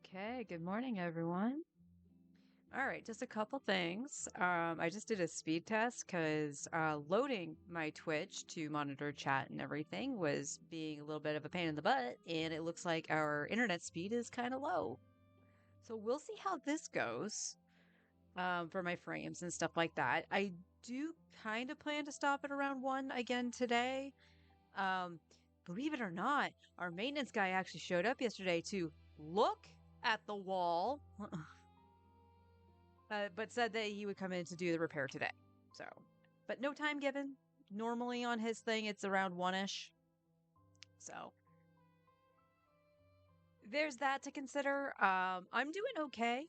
Okay, good morning, everyone. All right, just a couple things. I just did a speed test because loading my Twitch to monitor chat and everything was being a little bit of a pain in the butt, and it looks like our internet speed is kind of low. So we'll see how this goes for my frames and stuff like that. I do kind of plan to stop at around 1 again today. Um, Believe it or not, our maintenance guy actually showed up yesterday to look at the wall. But said that he would come in to do the repair today. So, but no time given. Normally on his thing, it's around 1-ish. So, there's that to consider. I'm doing okay.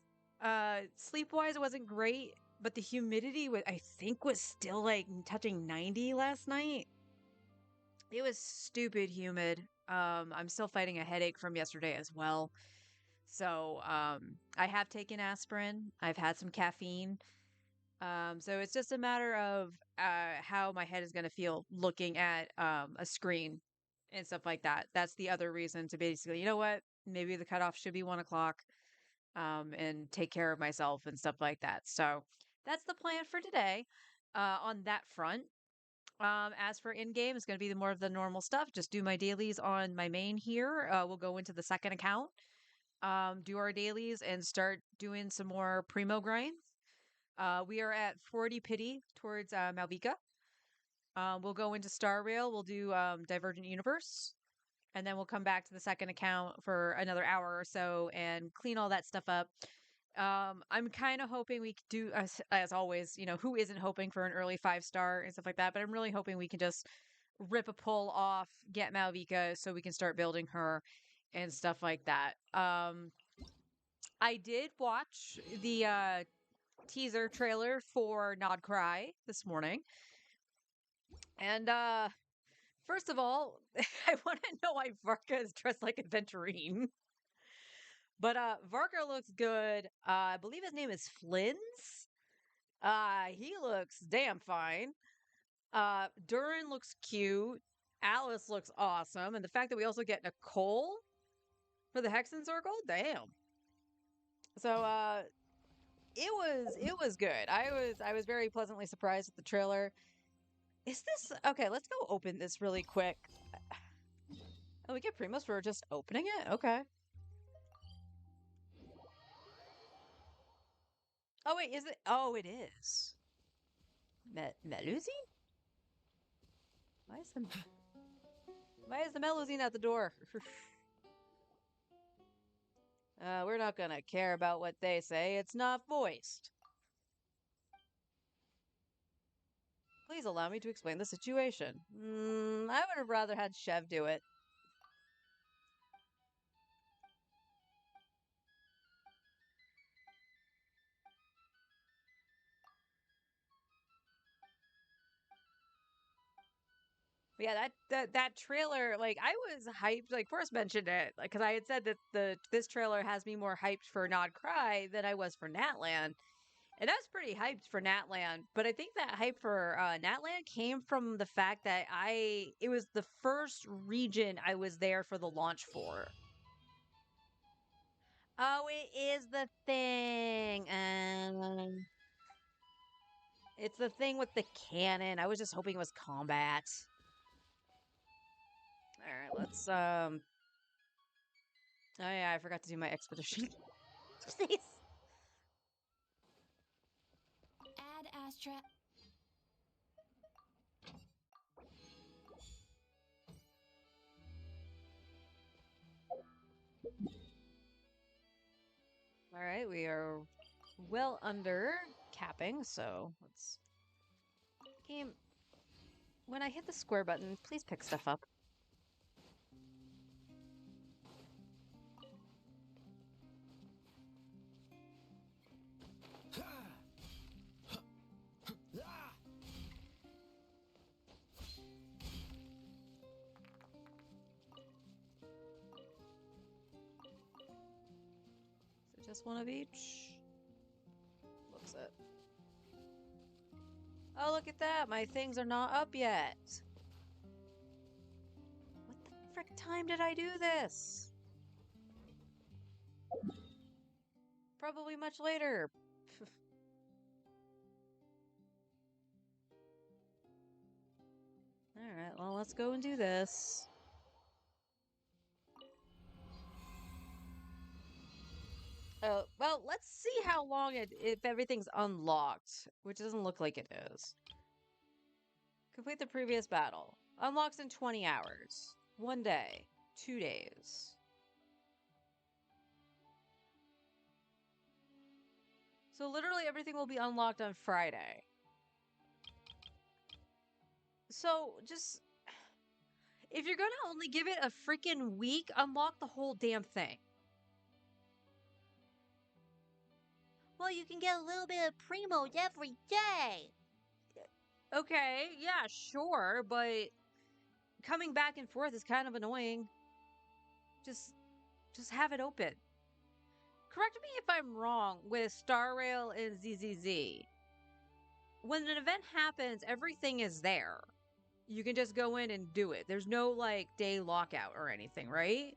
Sleep-wise, it wasn't great, but the humidity I think was still like touching 90 last night. It was stupid humid. I'm still fighting a headache from yesterday as well. So, I have taken aspirin. I've had some caffeine. So it's just a matter of how my head is going to feel looking at a screen and stuff like that. That's the other reason to basically, you know what? Maybe the cutoff should be 1 o'clock and take care of myself and stuff like that. So that's the plan for today on that front. As for in game, it's going to be more of the normal stuff. Just do my dailies on my main here. We'll go into the second account, do our dailies, and start doing some more primo grinds. We are at 40 pity towards Malvika. We'll go into Star Rail. We'll do Divergent Universe. And then we'll come back to the second account for another hour or so and clean all that stuff up. I'm kind of hoping we could do, as always, who isn't hoping for an early 5-star and stuff like that? But I'm really hoping we can just rip a pull off, get Malvika so we can start building her and stuff like that. I did watch the teaser trailer for Nod Cry this morning. And first of all, I want to know why Varka is dressed like a Venturine. But Varka looks good. I believe his name is Flynn's. He looks damn fine. Durin looks cute. Alice looks awesome. And the fact that we also get Nicole for the Hexen Circle, damn. So it was good. I was very pleasantly surprised with the trailer. Is this okay? Let's go open this really quick. Oh, we get primos for just opening it? Okay. Oh, wait, is it? Oh, it is. Melusine? Why is the why is the Melusine at the door? We're not gonna care about what they say. It's not voiced. Please allow me to explain the situation. I would have rather had Chev do it. But yeah, that trailer, like I was hyped. Like first mentioned it, like because I had said that this trailer has me more hyped for Nod Cry than I was for Natland, and I was pretty hyped for Natland. But I think that hype for Natland came from the fact that it was the first region I was there for the launch for. Oh, it is the thing. It's the thing with the cannon. I was just hoping it was combat. All right, let's Oh yeah, I forgot to do my expedition. Please. Add Astra. All right, we are well under capping, so let's game. When I hit the square button, please pick stuff up. So just one of each. Looks it. Oh, look at that! My things are not up yet. What the frick time did I do this? probably much later. Alright, well, let's go and do this. Well, let's see how long if everything's unlocked, which doesn't look like it is. Complete the previous battle. Unlocks in 20 hours. 1 day. 2 days. So literally everything will be unlocked on Friday. So just... if you're gonna only give it a freaking week, unlock the whole damn thing. Well, you can get a little bit of primos every day. Okay, yeah, sure, but coming back and forth is kind of annoying. Just have it open. Correct me if I'm wrong with Star Rail and ZZZ. When an event happens, everything is there. You can just go in and do it. There's no like day lockout or anything, right?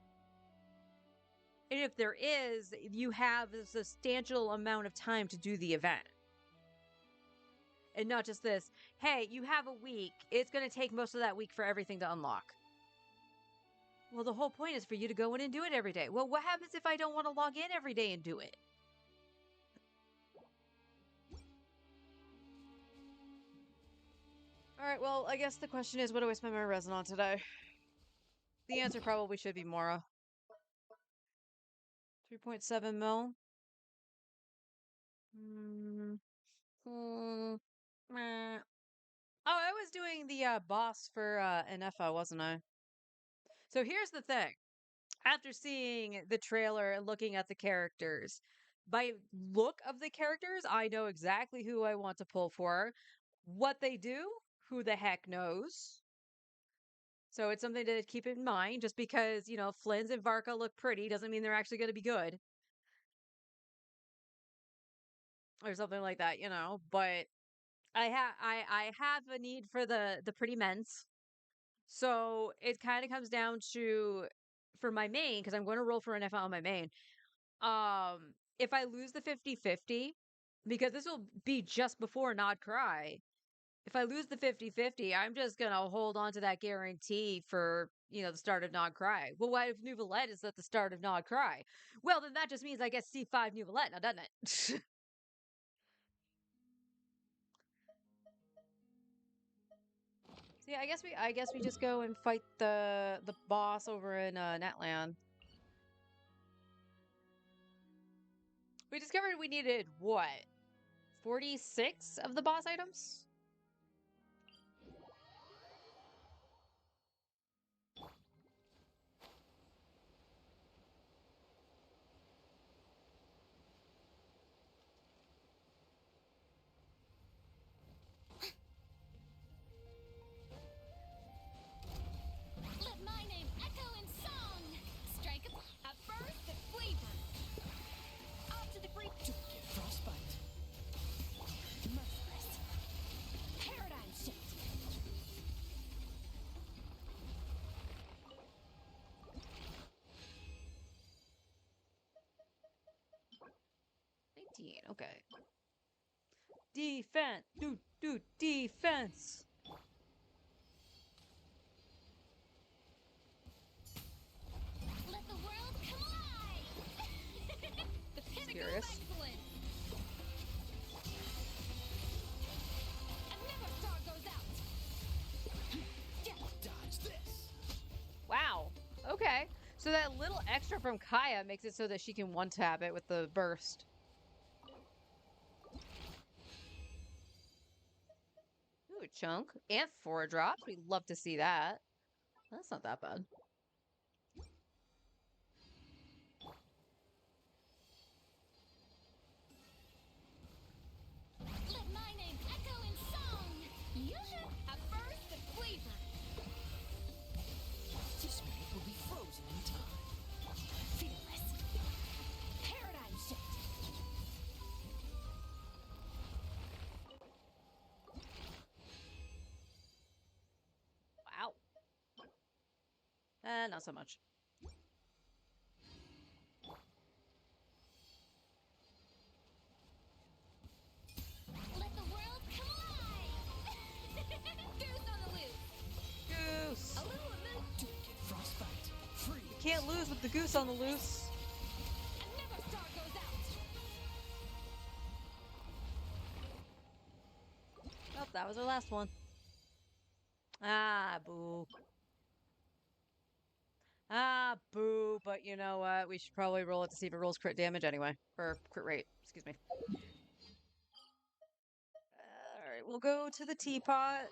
And if there is, you have a substantial amount of time to do the event. And not just this, hey, you have a week. It's going to take most of that week for everything to unlock. Well, the whole point is for you to go in and do it every day. Well, what happens if I don't want to log in every day and do it? All right, well, I guess the question is, what do I spend my resin on today? The answer probably should be Mora. 3.7 mil. Meh. Oh, I was doing the boss for NFA, wasn't I? So here's the thing. After seeing the trailer and looking at the characters, by look of the characters, I know exactly who I want to pull for. What they do, who the heck knows? So it's something to keep in mind. Just because, you know, Flynn's and Varka look pretty doesn't mean they're actually going to be good. Or something like that, you know. But I have a need for the pretty men's. So it kind of comes down to for my main, because I'm going to roll for an F on my main. If I lose the 50-50, because this will be just before Nod Cry, if I lose the 50-50, I'm just going to hold on to that guarantee for, you know, the start of Nod Cry. Well, what if Nouvellette is at the start of Nod Cry? Well, then that just means I get C5 Nouvellette now, doesn't it? So yeah, I guess we just go and fight the boss over in Netland. We discovered we needed what? 46 of the boss items? Let my name echo in song. Strike a burst of flavor. Off to the break. To get frostbite. Merciless. Paradigm shift. Okay. Defense. Defense. Let the world come alive. The pinnacle of Curious. excellence. And never star goes out. Dodge this. Wow. Okay. So that little extra from Kaya makes it so that she can one-tap it with the burst. Ooh, a chunk. And 4 drops. We'd love to see that. That's not that bad. Let my name echo in song. A burst of flavor. This minute will be frozen in time. Fearless. Paradigm shift. Wow. Not so much. can't lose with the goose on the loose. Another star goes out. Oh, that was our last one. Ah, boo. Ah, boo. But you know what? We should probably roll it to see if it rolls crit damage anyway. Or crit rate. Excuse me. Alright, we'll go to the teapot.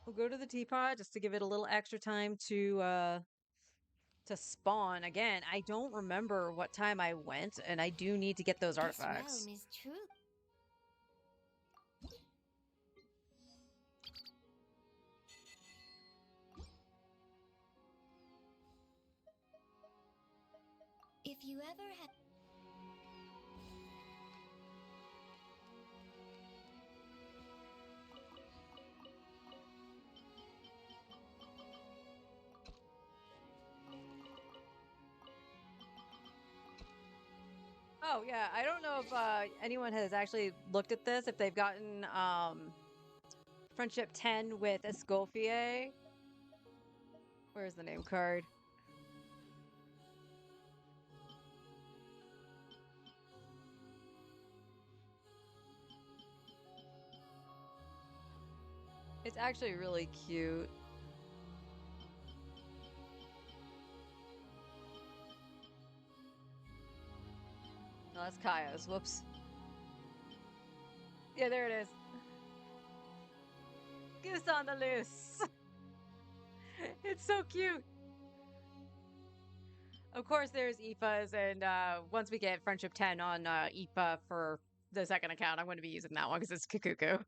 We'll go to the teapot just to give it a little extra time to spawn. Again, I don't remember what time I went, and I do need to get those artifacts. This realm is true. If you ever had. Oh, yeah, I don't know if anyone has actually looked at this, if they've gotten Friendship 10 with Escoffier. Where's the name card? It's actually really cute. No, that's Kaya's. Whoops. Yeah, there it is. Goose on the loose. It's so cute. Of course, there's Aoife's, and once we get Friendship 10 on Aoife for the second account, I'm going to be using that one because it's Kikuku.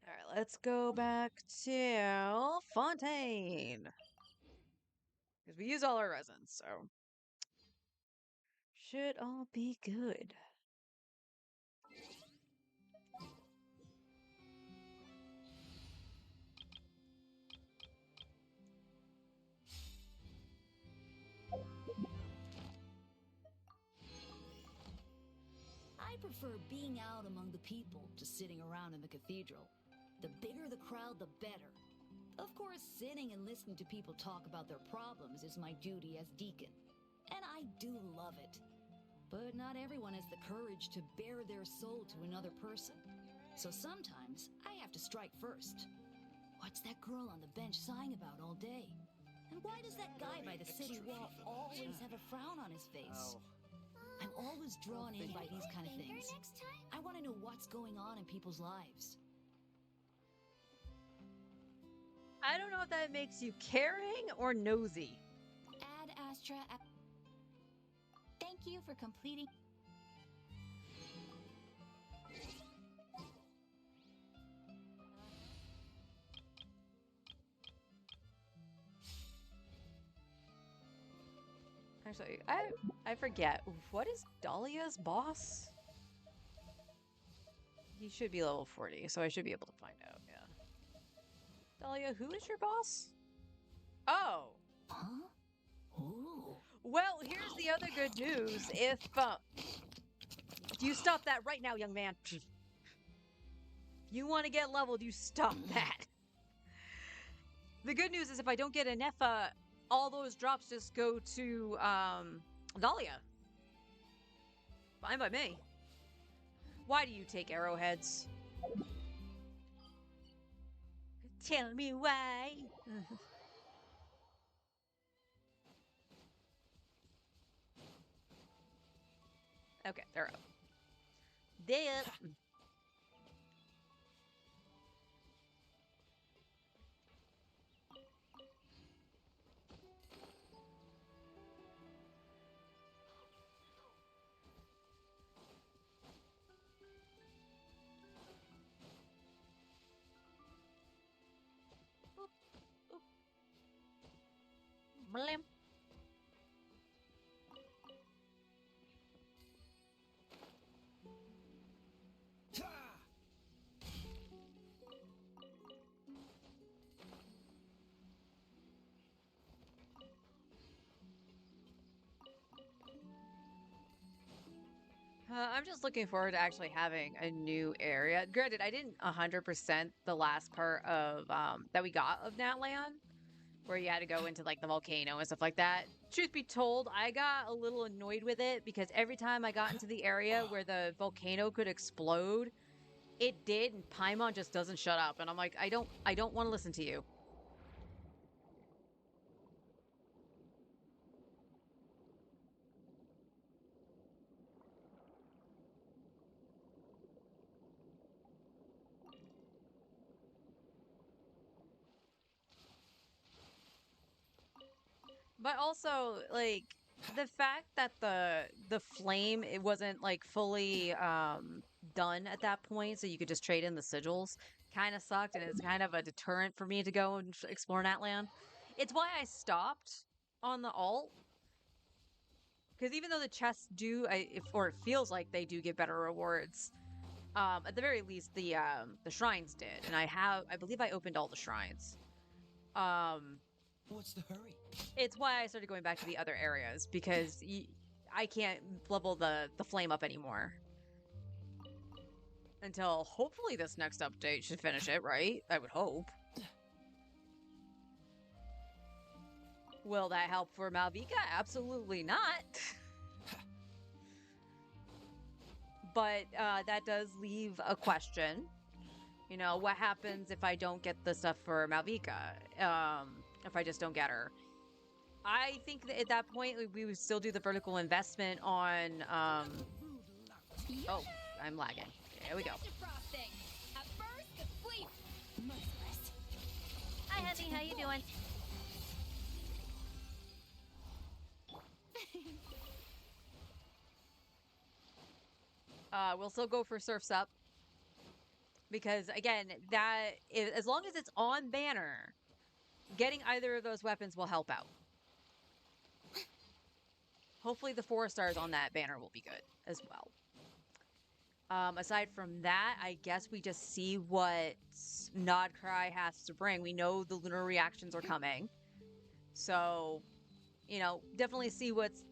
Alright, let's go back to Fontaine. Because we use all our resins, so should all be good. I prefer being out among the people to sitting around in the cathedral. The bigger the crowd, the better. Of course, sitting and listening to people talk about their problems is my duty as deacon. And I do love it. But not everyone has the courage to bare their soul to another person. So sometimes I have to strike first. What's that girl on the bench sighing about all day? And why does that guy by the city wall always have a frown on his face? I'm always drawn in by these kind of things. I want to know what's going on in people's lives. I don't know if that makes you caring or nosy. Ad Astra. Thank you for completing. Actually, I forget. What is Dahlia's boss? He should be level 40, so I should be able to find out, yeah. Dahlia, who is your boss? Oh! Huh? Ooh. Well, here's the other good news. If, you stop that right now, young man. If you want to get leveled, you stop that. The good news is if I don't get an Effa, all those drops just go to, Dahlia. Fine by me. Why do you take arrowheads? Tell me why. Okay, they're up. They up. Blim. I'm just looking forward to actually having a new area. Granted, I didn't 100% the last part of that we got of Natlan, where you had to go into like the volcano and stuff like that. Truth be told, I got a little annoyed with it because every time I got into the area where the volcano could explode, it did, and Paimon just doesn't shut up. And I'm like, I don't want to listen to you. But also, like, the fact that the flame, it wasn't like fully done at that point, so you could just trade in the sigils, kind of sucked, and it's kind of a deterrent for me to go and explore Natlan. It's why I stopped on the alt, because even though the chests do, or it feels like they do get better rewards, at the very least the shrines did, and I believe I opened all the shrines. What's the hurry? It's why I started going back to the other areas, because I can't level the flame up anymore until hopefully this next update should finish it, right? I would hope. Will that help for Malvika? Absolutely not. But that does leave a question. You know, what happens if I don't get the stuff for Malvika? If I just don't get her? I think that at that point we would still do the vertical investment on oh, I'm lagging. Okay, there we go. At first, the fleet. Merciless. Hi, honey. How you doing? We'll still go for Surf's Up, because again, as long as it's on banner, getting either of those weapons will help out. Hopefully the 4 stars on that banner will be good as well. Aside from that, I guess we just see what Nodcry has to bring. We know the lunar reactions are coming. So, you know, definitely see what's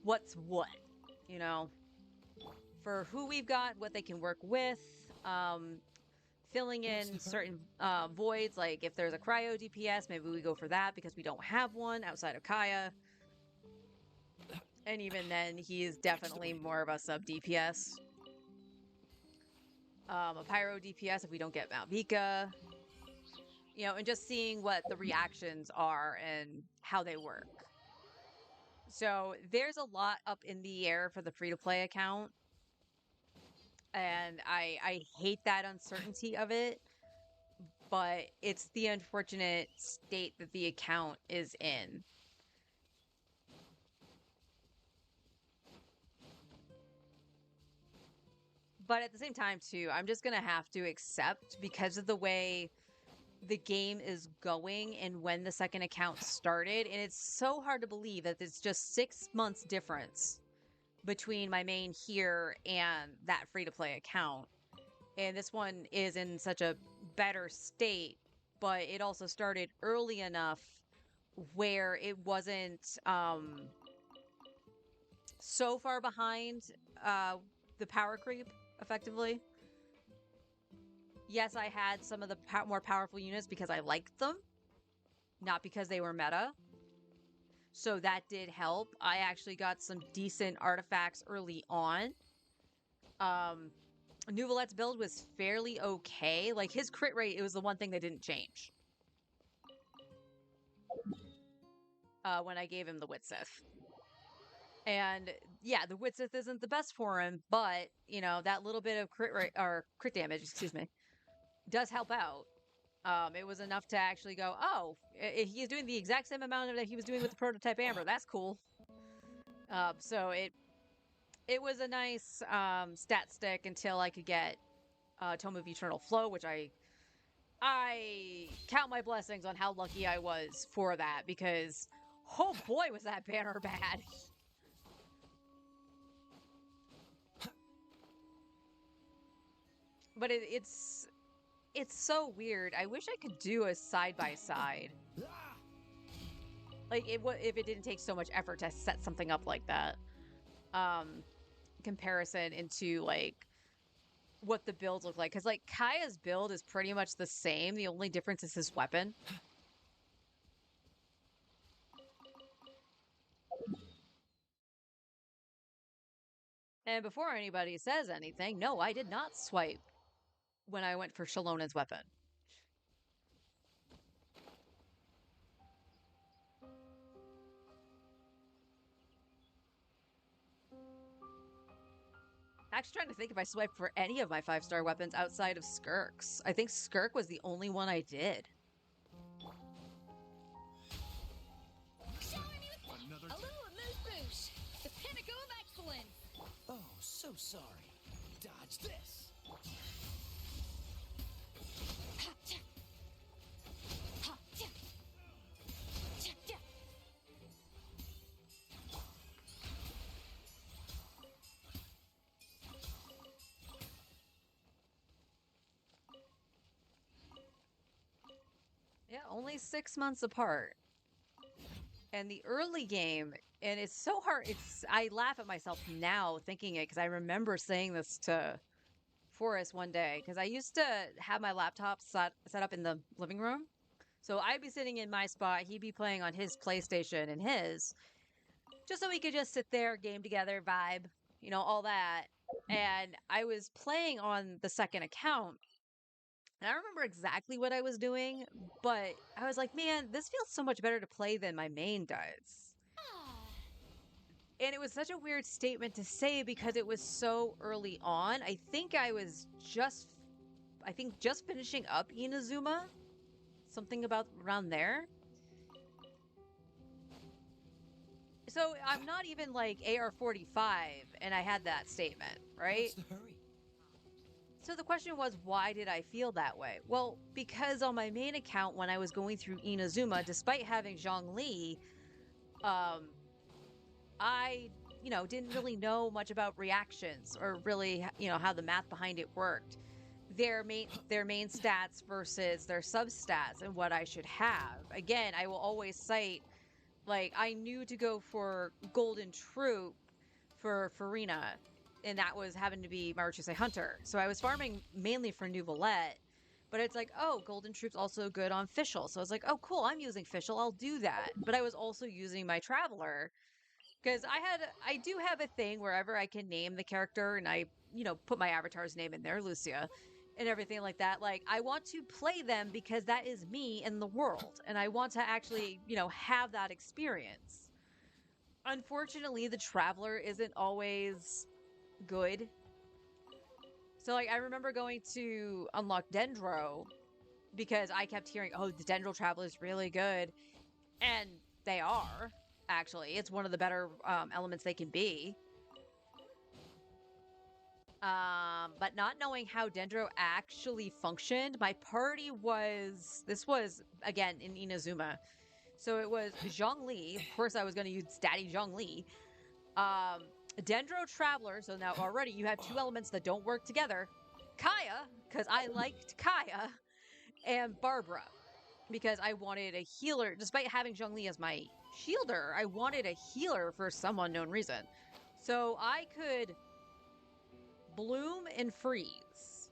what, you know, for who we've got, what they can work with, filling in certain voids, like if there's a cryo DPS, maybe we go for that because we don't have one outside of Kaya. And even then, he is definitely more of a sub DPS. A pyro DPS if we don't get Malvika. You know, and just seeing what the reactions are and how they work. So there's a lot up in the air for the free-to-play account. And I hate that uncertainty of it. But it's the unfortunate state that the account is in. But at the same time, too, I'm just going to have to accept, because of the way the game is going and when the second account started, and it's so hard to believe that it's just 6 months difference between my main here and that free-to-play account. And this one is in such a better state, but it also started early enough where it wasn't so far behind the power creep, effectively. Yes, I had some of the more powerful units because I liked them, not because they were meta. So that did help. I actually got some decent artifacts early on. Nouvelette's build was fairly okay. Like, his crit rate, it was the one thing that didn't change when I gave him the Witsith. And yeah, the Witsith isn't the best for him, but, you know, that little bit of crit rate, or crit damage, excuse me, does help out. It was enough to actually go, oh, he's doing the exact same amount that he was doing with the prototype Amber. That's cool. So it was a nice stat stick until I could get Tome of Eternal Flow, which I count my blessings on how lucky I was for that, because oh boy was that banner bad. But it's so weird. I wish I could do a side-by-side. Like, if it didn't take so much effort to set something up like that. Comparison into, like, what the builds look like. Because, like, Kaya's build is pretty much the same. The only difference is his weapon. And before anybody says anything, no, I did not swipe when I went for Shallona's weapon. Actually trying to think if I swiped for any of my 5-star weapons outside of Skirk's. I think Skirk was the only one I did. Shower me with Another a little amuse-bouche. The pinnacle of excellence. Oh, so sorry. Dodge this. Ha-cha. Ha-cha. Cha-cha. Yeah, only 6 months apart. And the early game, and it's so hard. I laugh at myself now thinking it because I remember saying this to Forrest one day because I used to have my laptop set up in the living room. So I'd be sitting in my spot, he'd be playing on his PlayStation and his, just so we could just sit there, game together, vibe, all that. And I was playing on the second account. And I don't remember exactly what I was doing, but I was like, man, this feels so much better to play than my main does. Ah. And it was such a weird statement to say because it was so early on. I think just finishing up Inazuma, something about around there. So I'm not even like AR-45 and I had that statement, right? What's the hurry? So the question was, why did I feel that way? Well, because on my main account, when I was going through Inazuma, despite having Zhongli, I, didn't really know much about reactions or really, how the math behind it worked. Their main stats versus their substats and what I should have. Again, I will always cite, like, I knew to go for Golden Troop for Farina, and that was having to be Maruchuse Hunter. So I was farming mainly for Nouvelette, but it's like, oh, Golden Troop's also good on Fischl. So I was like, oh, cool, I'm using Fischl, I'll do that. But I was also using my Traveler, because I do have a thing wherever I can name the character, and I, put my avatar's name in there, Lucia, and everything like that. Like, I want to play them because that is me in the world, and I want to actually, have that experience. Unfortunately, the Traveler isn't always good. So, like, I remember going to unlock Dendro because I kept hearing, oh, the Dendro Traveler is really good. And they are, actually. It's one of the better elements they can be. But not knowing how Dendro actually functioned, my party this was, again, in Inazuma. So it was Zhongli. Of course, I was going to use Daddy Zhongli. Dendro Traveler. So now already you have two elements that don't work together. Kaya, because I liked Kaya. And Barbara, because I wanted a healer. Despite having Zhongli as my shielder, I wanted a healer for some unknown reason. So I could bloom and freeze.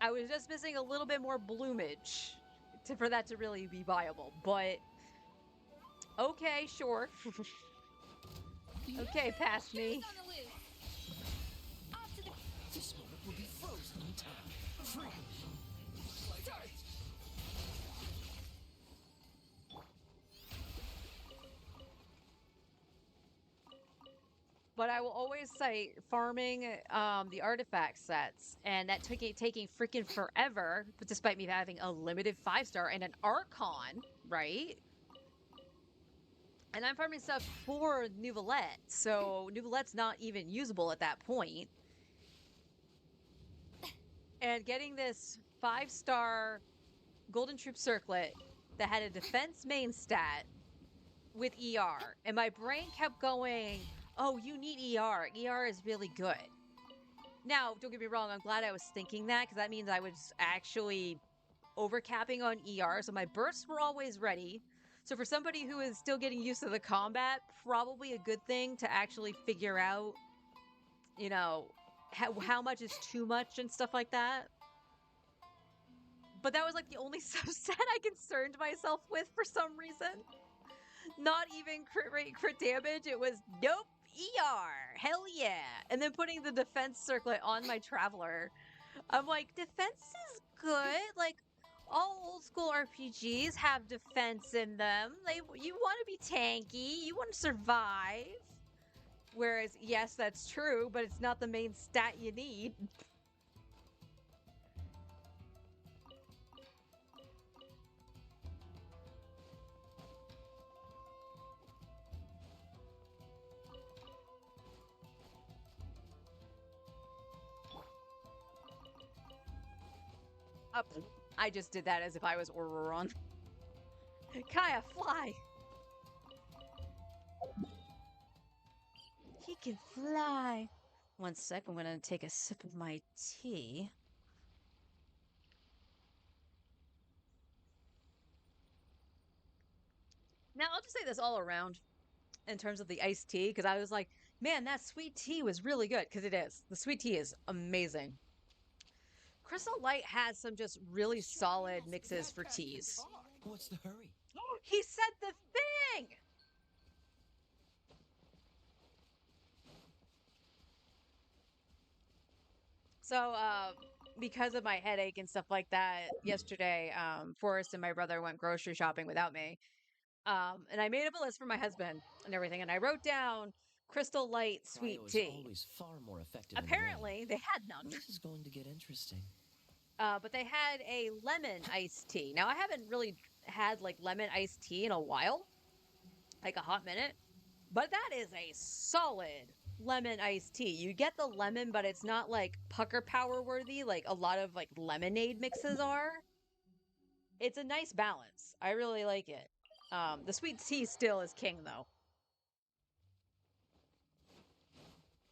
I was just missing a little bit more bloomage for that to really be viable, but okay, sure. Okay, past me. Shoes on the loose. Off to the This moment will be frozen in time. Freeze. start. But I will always cite farming the artifact sets, and that taking freaking forever, but despite me having a limited 5-star and an Archon, right? And I'm farming stuff for Nouvelette, so Nouvelette's not even usable at that point. And getting this 5-star Golden Troop Circlet that had a defense main stat with ER, and my brain kept going, oh, you need ER. ER is really good. Now, don't get me wrong, I'm glad I was thinking that, because that means I was actually overcapping on ER, so my bursts were always ready. So for somebody who is still getting used to the combat, probably a good thing to actually figure out, how much is too much and stuff like that. But that was like the only subset I concerned myself with for some reason. Not even crit rate, crit damage. It was nope, ER. Hell yeah. And then putting the defense circlet on my traveler. I'm like, defense is good. Like, all old school RPGs have defense in them. You want to be tanky, you want to survive. Whereas, yes, that's true, but it's not the main stat you need. Up. I just did that as if I was Auroron. Kaya, fly! He can fly. One sec, I'm gonna take a sip of my tea. Now, I'll just say this all around in terms of the iced tea, because I was like, man, that sweet tea was really good, because it is. The sweet tea is amazing. Crystal Light has some just really solid mixes for teas. What's the hurry? He said the thing! So, because of my headache and stuff like that, yesterday, Forrest and my brother went grocery shopping without me. And I made up a list for my husband and everything, and I wrote down Crystal Light sweet Cryo is tea. always far more effective in Apparently, rain. they had none. This is going to get interesting. But they had a lemon iced tea. Now, I haven't really had like lemon iced tea in a while, like a hot minute, but that is a solid lemon iced tea. You get the lemon, but it's not like pucker power worthy like a lot of like lemonade mixes are. It's a nice balance. I really like it. The sweet tea still is king though.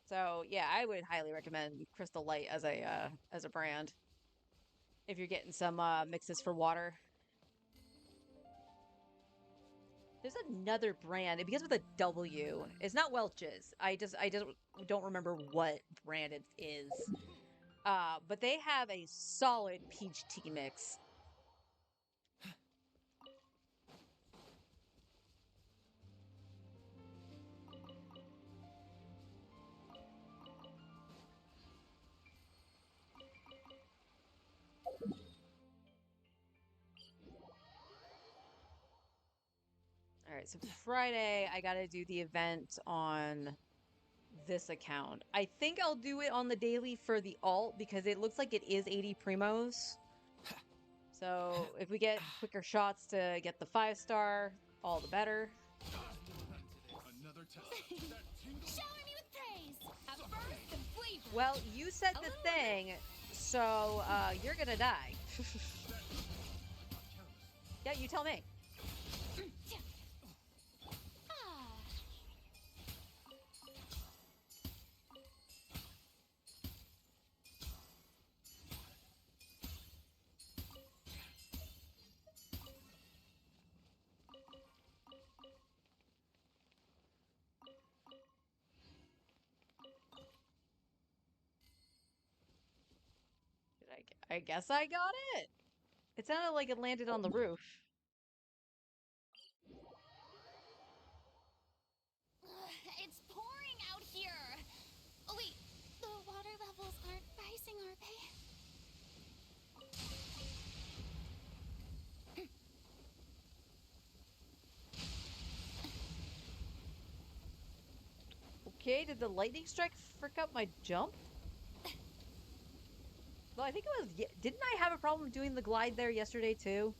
So yeah, I would highly recommend Crystal Light as a brand if you're getting some mixes for water. There's another brand. It begins with a W. It's not Welch's. I just don't remember what brand it is. But they have a solid peach tea mix. All right, so Friday I got to do the event on this account. I think I'll do it on the daily for the alt because it looks like it is 80 primos. So if we get quicker shots to get the 5-star, all the better. Shower me with praise. At first, and flavor. Well, you said the thing, so you're gonna die. Yeah, you tell me. Ah. I guess I got it. It sounded like it landed on the roof. It's pouring out here. Oh wait, the water levels aren't rising, are they? Okay, did the lightning strike frick up my jump? Well, I think it was. Didn't I have a problem doing the glide there yesterday too?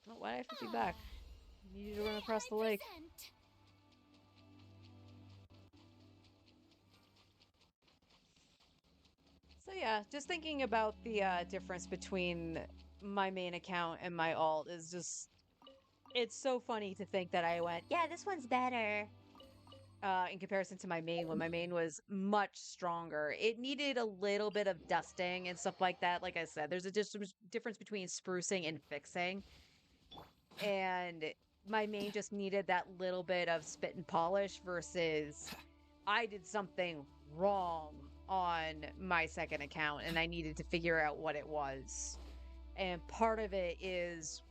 Oh, why did I have to be back? I needed to run across the lake. Present. So yeah, just thinking about the difference between my main account and my alt is just, it's so funny to think that I went, yeah, this one's better. in comparison to my main when my main was much stronger. It needed a little bit of dusting and stuff like that. Like I said, there's a difference between sprucing and fixing. And my main just needed that little bit of spit and polish versus I did something wrong on my second account and I needed to figure out what it was. And part of it is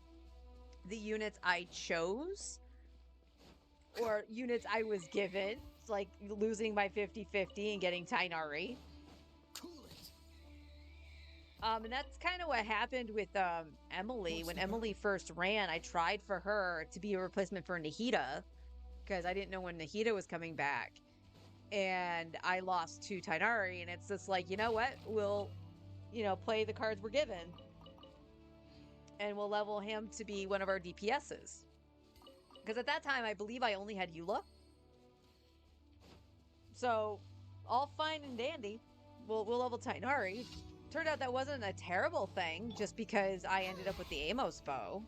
the units I chose or units I was given, like losing my 50-50 and getting Tainari. Cool it. And that's kind of what happened with Emily. When Emily first ran, I tried for her to be a replacement for Nahida because I didn't know when Nahida was coming back. And I lost to Tainari, and it's just like, you know what? We'll, play the cards we're given. And we'll level him to be one of our DPSs. Because at that time, I believe I only had Eula. So, all fine and dandy. We'll level Tainari. Turned out that wasn't a terrible thing, just because I ended up with the Amos bow.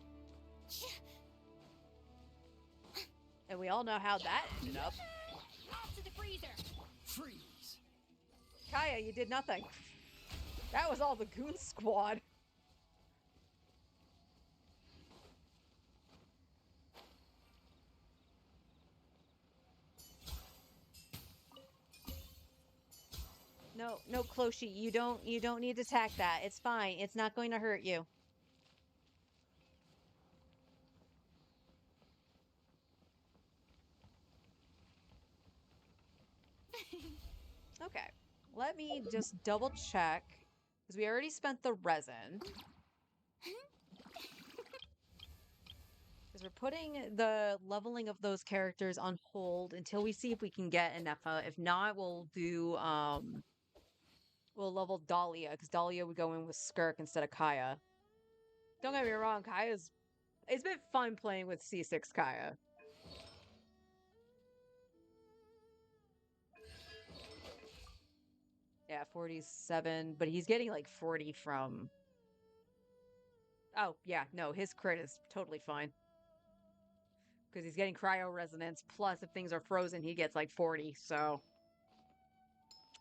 And we all know how that ended up. Off to the freezer. Freeze. Kaya, you did nothing. That was all the goon squad. No, Closhi, you don't need to attack that. It's fine. It's not going to hurt you. Okay. Let me just double check. Because we already spent the resin. Because we're putting the leveling of those characters on hold until we see if we can get Anefa. If not, we'll do, we'll level Dahlia. Because Dahlia would go in with Skirk instead of Kaya. Don't get me wrong, it's been fun playing with C6 Kaya. Yeah, 47, but he's getting like 40 from... Oh, yeah, no, his crit is totally fine. Because he's getting cryo resonance, plus if things are frozen, he gets like 40, so...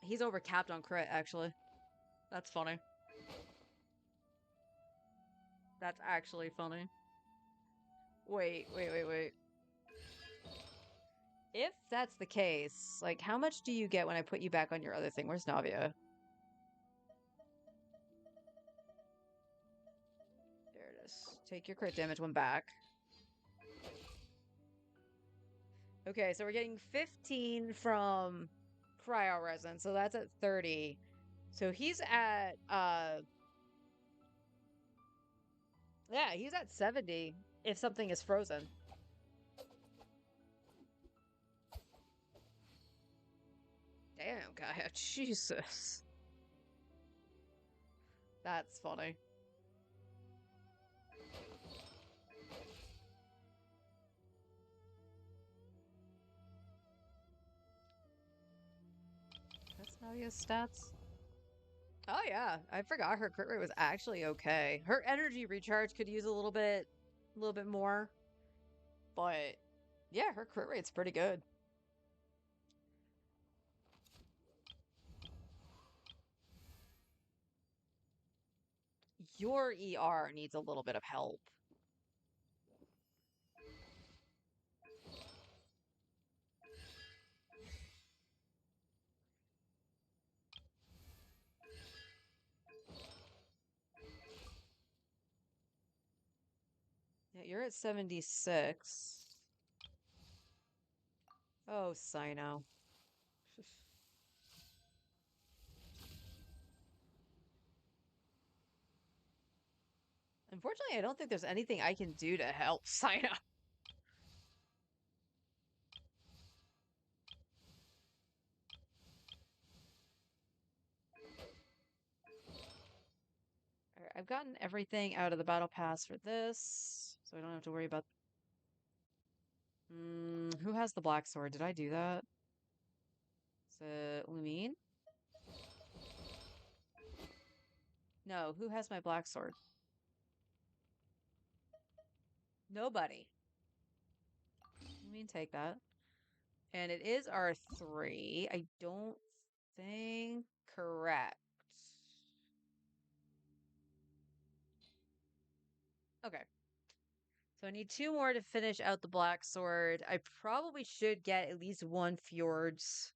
He's overcapped on crit, actually. That's funny. That's actually funny. Wait. If that's the case, like, how much do you get when I put you back on your other thing? Where's Navia? There it is. Take your crit damage one back. Okay, so we're getting 15 from cryo resin, so that's at 30. So he's at, yeah, he's at 70 if something is frozen. Damn, Gaia, Jesus. That's funny. That's Navia's stats. Oh yeah, I forgot her crit rate was actually okay. Her energy recharge could use a little bit more. But yeah, her crit rate's pretty good. Your ER needs a little bit of help. Yeah, you're at 76. Oh, Sino. Unfortunately, I don't think there's anything I can do to help Sino. Alright, I've gotten everything out of the battle pass for this, so I don't have to worry about... who has the black sword? Did I do that? Is it Lumine? No, who has my black sword? Nobody. Lumine, take that. And it is R3. I don't think correct. Okay. So I need 2 more to finish out the Black Sword. I probably should get at least 1 Fjords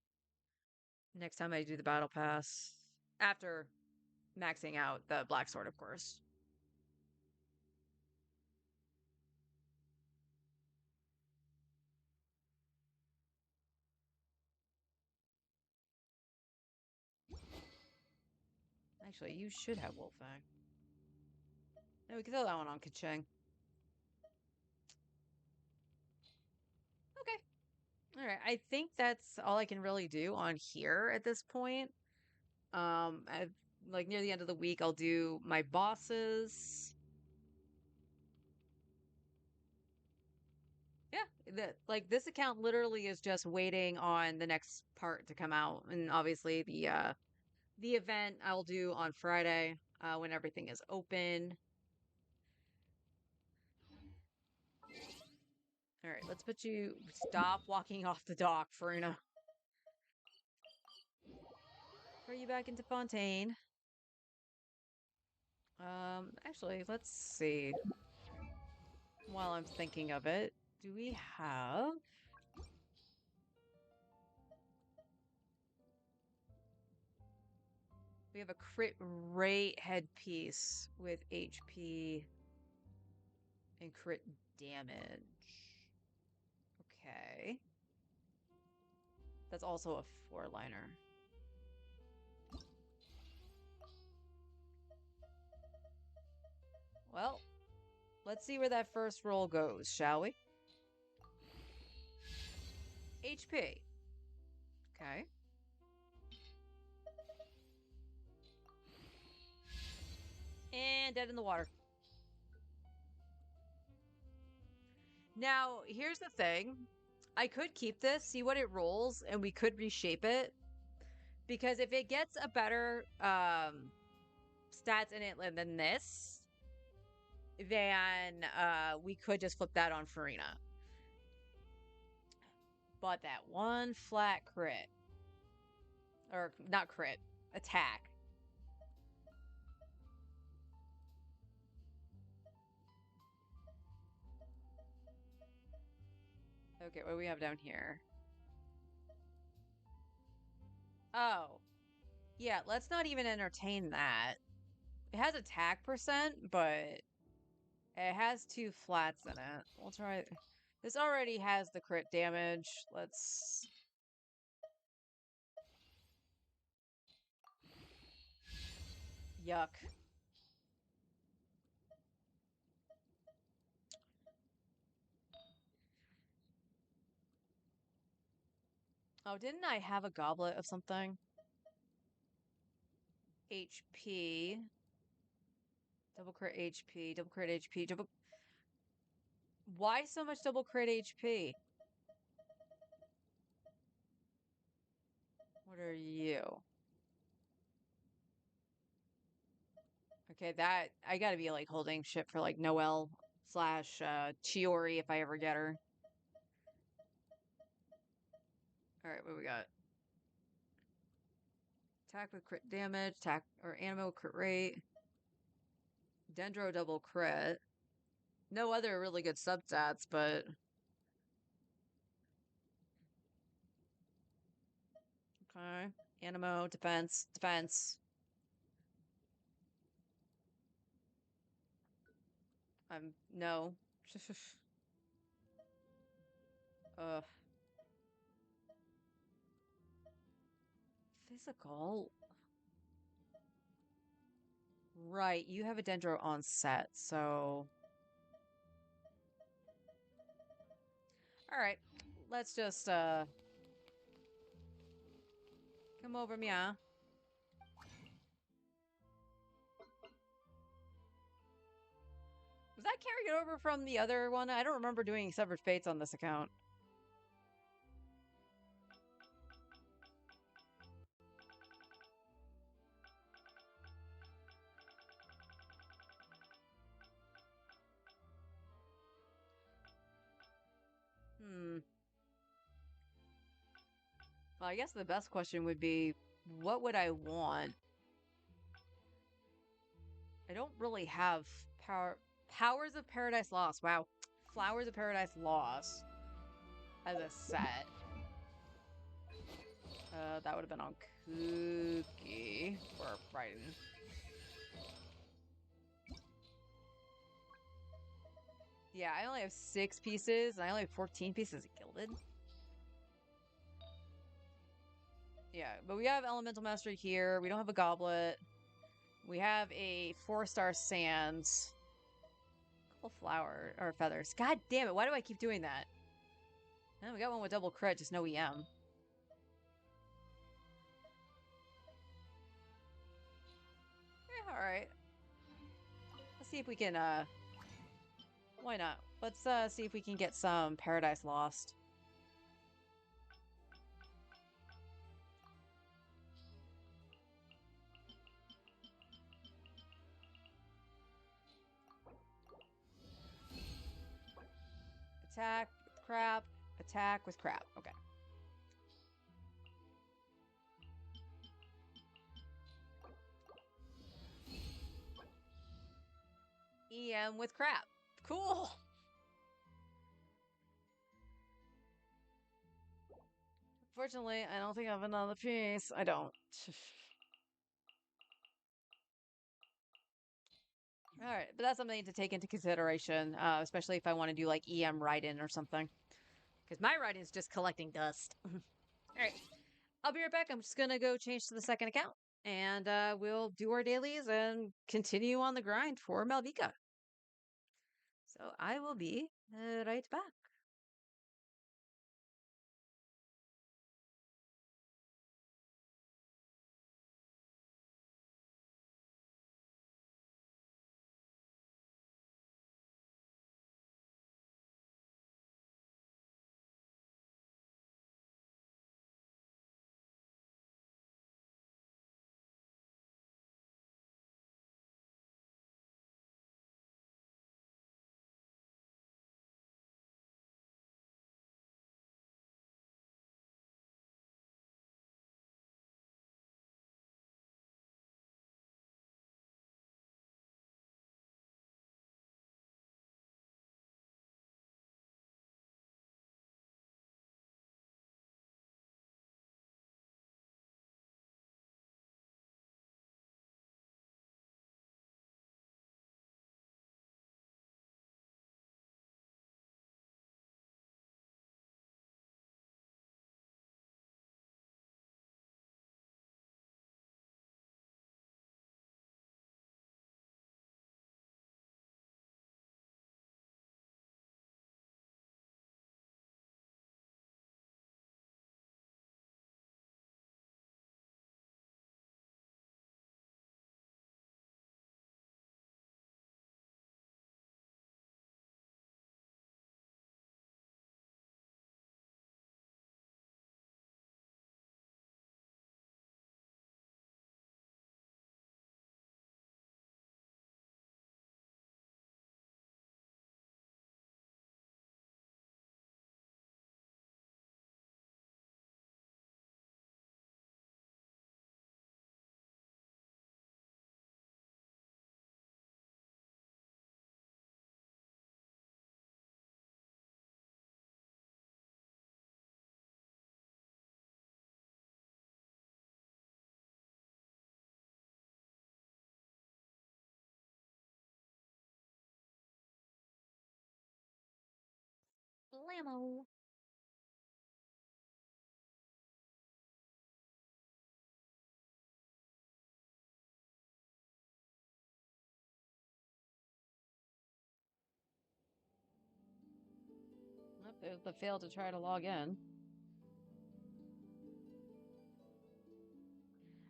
next time I do the Battle Pass. After maxing out the Black Sword, of course. Actually, you should have Wolfang. No, we can throw that one on Kacheng. Okay. Alright, I think that's all I can really do on here at this point. Like near the end of the week, I'll do my bosses. Yeah, like this account literally is just waiting on the next part to come out, and obviously the event I'll do on Friday when everything is open. All right, let's put you stop walking off the dock, Farina. Throw you back into Fontaine. Actually, let's see. While I'm thinking of it, do we have? We have a crit rate headpiece with HP and crit damage. Okay. That's also a 4-liner. Well, let's see where that first roll goes, shall we? HP. Okay. And dead in the water. Now, here's the thing. I could keep this, see what it rolls, and we could reshape it. Because if it gets a better stats in it than this, then we could just flip that on Farina. But that one flat crit, or not crit, attack. Okay, what do we have down here? Oh. Yeah, let's not even entertain that. It has attack percent, but it has 2 flats in it. We'll try... This already has the crit damage. Let's... Yuck. Oh, didn't I have a goblet of something? HP. Double crit HP. Double crit HP. Double... Why so much double crit HP? What are you? Okay, that... I gotta be, like, holding shit for, like, Noelle slash Chiori if I ever get her. Alright, what we got? Attack with crit damage, attack or animal crit rate. Dendro double crit. No other really good substats, but okay. Animo, defense, defense. No. Ugh. Physical. Right, you have a Dendro on set, so alright. Let's just come over, Mia. Was that carried over from the other one? I don't remember doing Severed Fates on this account. Hmm. Well, I guess the best question would be, what would I want? I don't really have Powers of Paradise Lost. Wow. Flowers of Paradise Lost as a set. That would have been on Cookie for writing. Yeah, I only have 6 pieces, and I only have 14 pieces of Gilded. Yeah, but we have Elemental Mastery here. We don't have a Goblet. We have a 4-star Sands. Couple flower or feathers. God damn it! Why do I keep doing that? And we got one with double crit, just no EM. All right. Let's see if we can. Why not? Let's see if we can get some Paradise Lost. Attack with crap. Attack with crap. Okay. EM with crap. Cool. Fortunately, I don't think I have another piece. I don't. All right, but that's something to take into consideration, especially if I want to do like EM write-in or something. Because my writing is just collecting dust. All right, I'll be right back. I'm just going to go change to the second account. And we'll do our dailies and continue on the grind for Malvika. So I will be right back. Blammo. Oh, there's the fail to try to log in.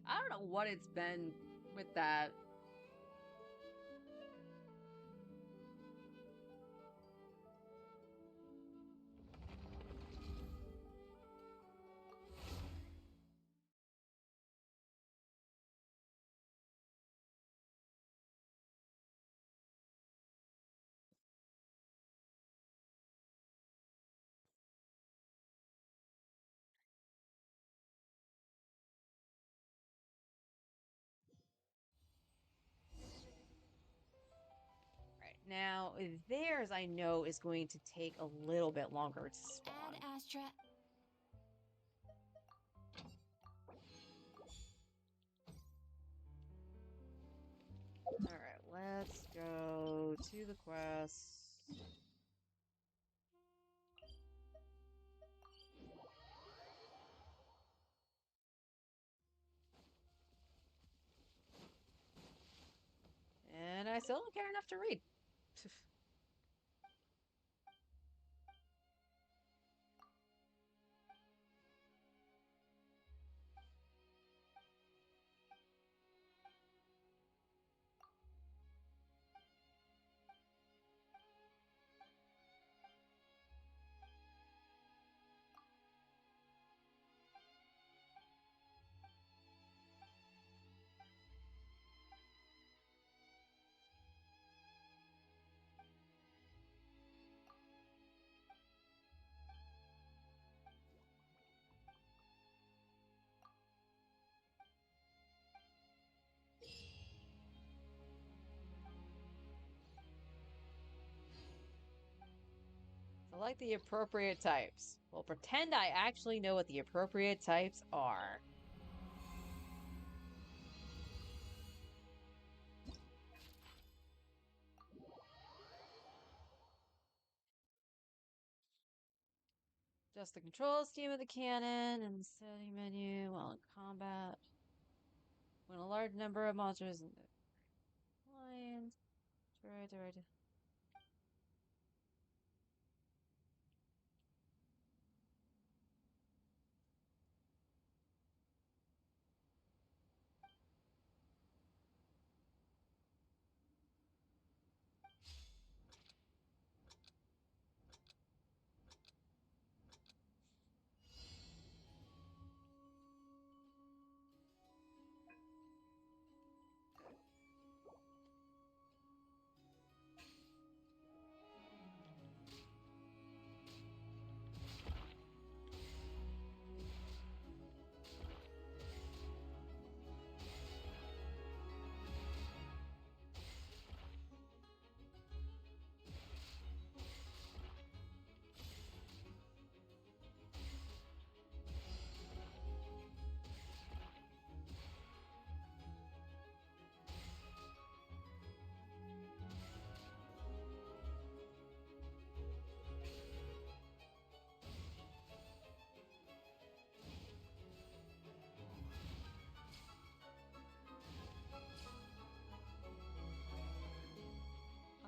I don't know what it's been with that. Now, theirs I know is going to take a little bit longer to spawn. Add Astra. Alright, let's go to the quest. And I still don't care enough to read. Select the appropriate types. Well, pretend I actually know what the appropriate types are. Adjust the control scheme of the cannon and the setting menu while in combat. When a large number of monsters in the lines. Right.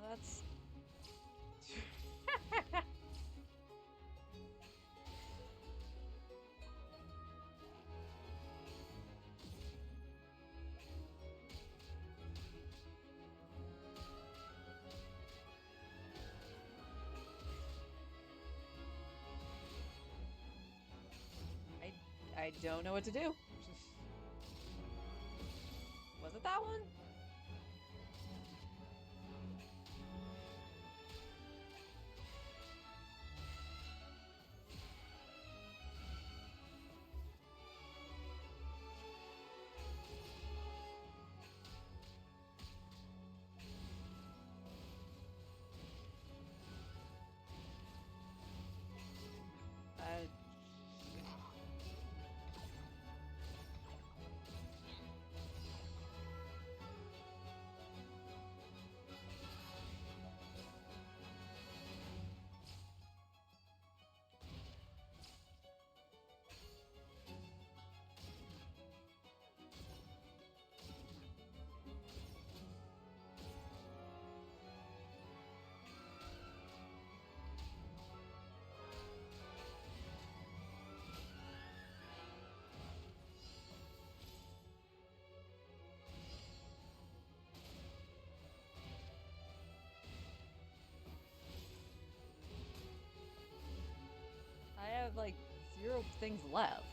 Oh, that's... I don't know what to do. Was it that one? Uh, I have like 0 things left.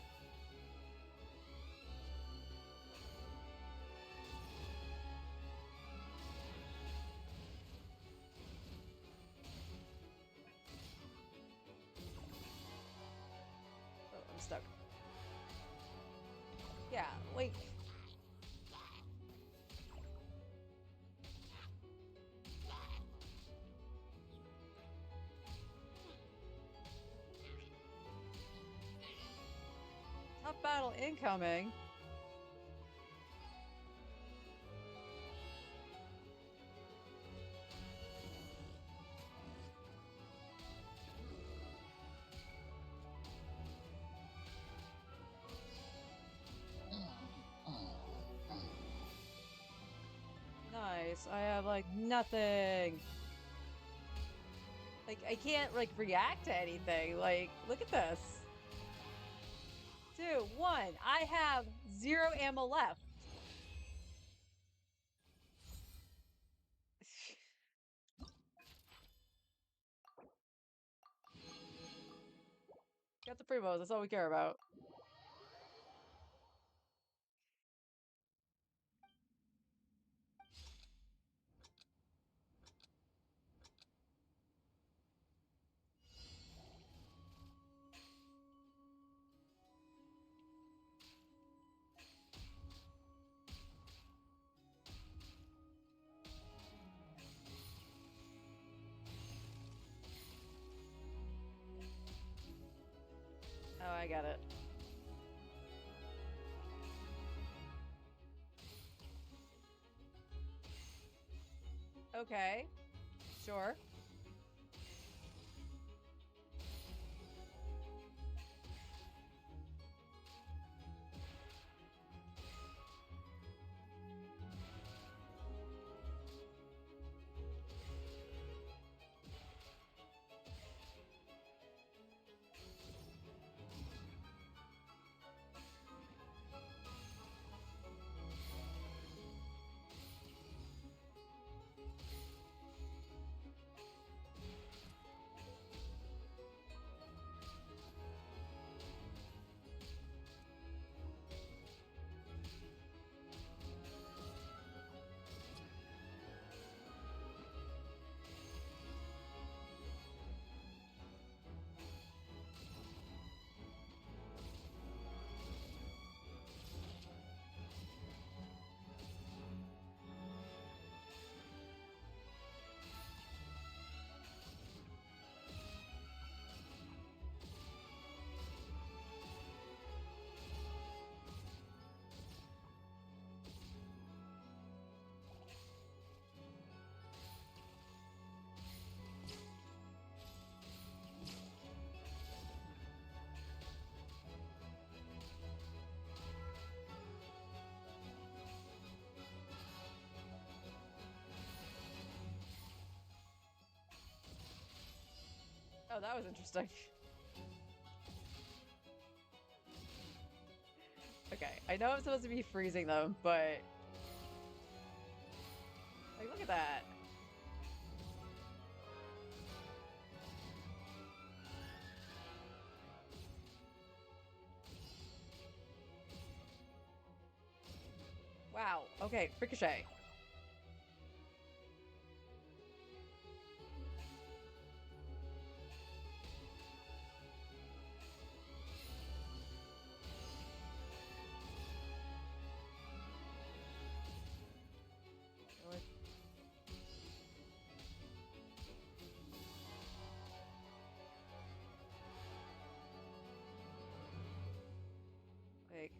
Oh, I'm stuck. Yeah, like... Tough battle incoming. Nice. I have like nothing. Like I can't like react to anything. Like look at this. 2, 1. I have 0 ammo left. Got the primos. That's all we care about. Oh, I got it. Okay. Sure. Oh, that was interesting. Okay, I know I'm supposed to be freezing them, but like, look at that. Wow. Okay, Ricochet. Like,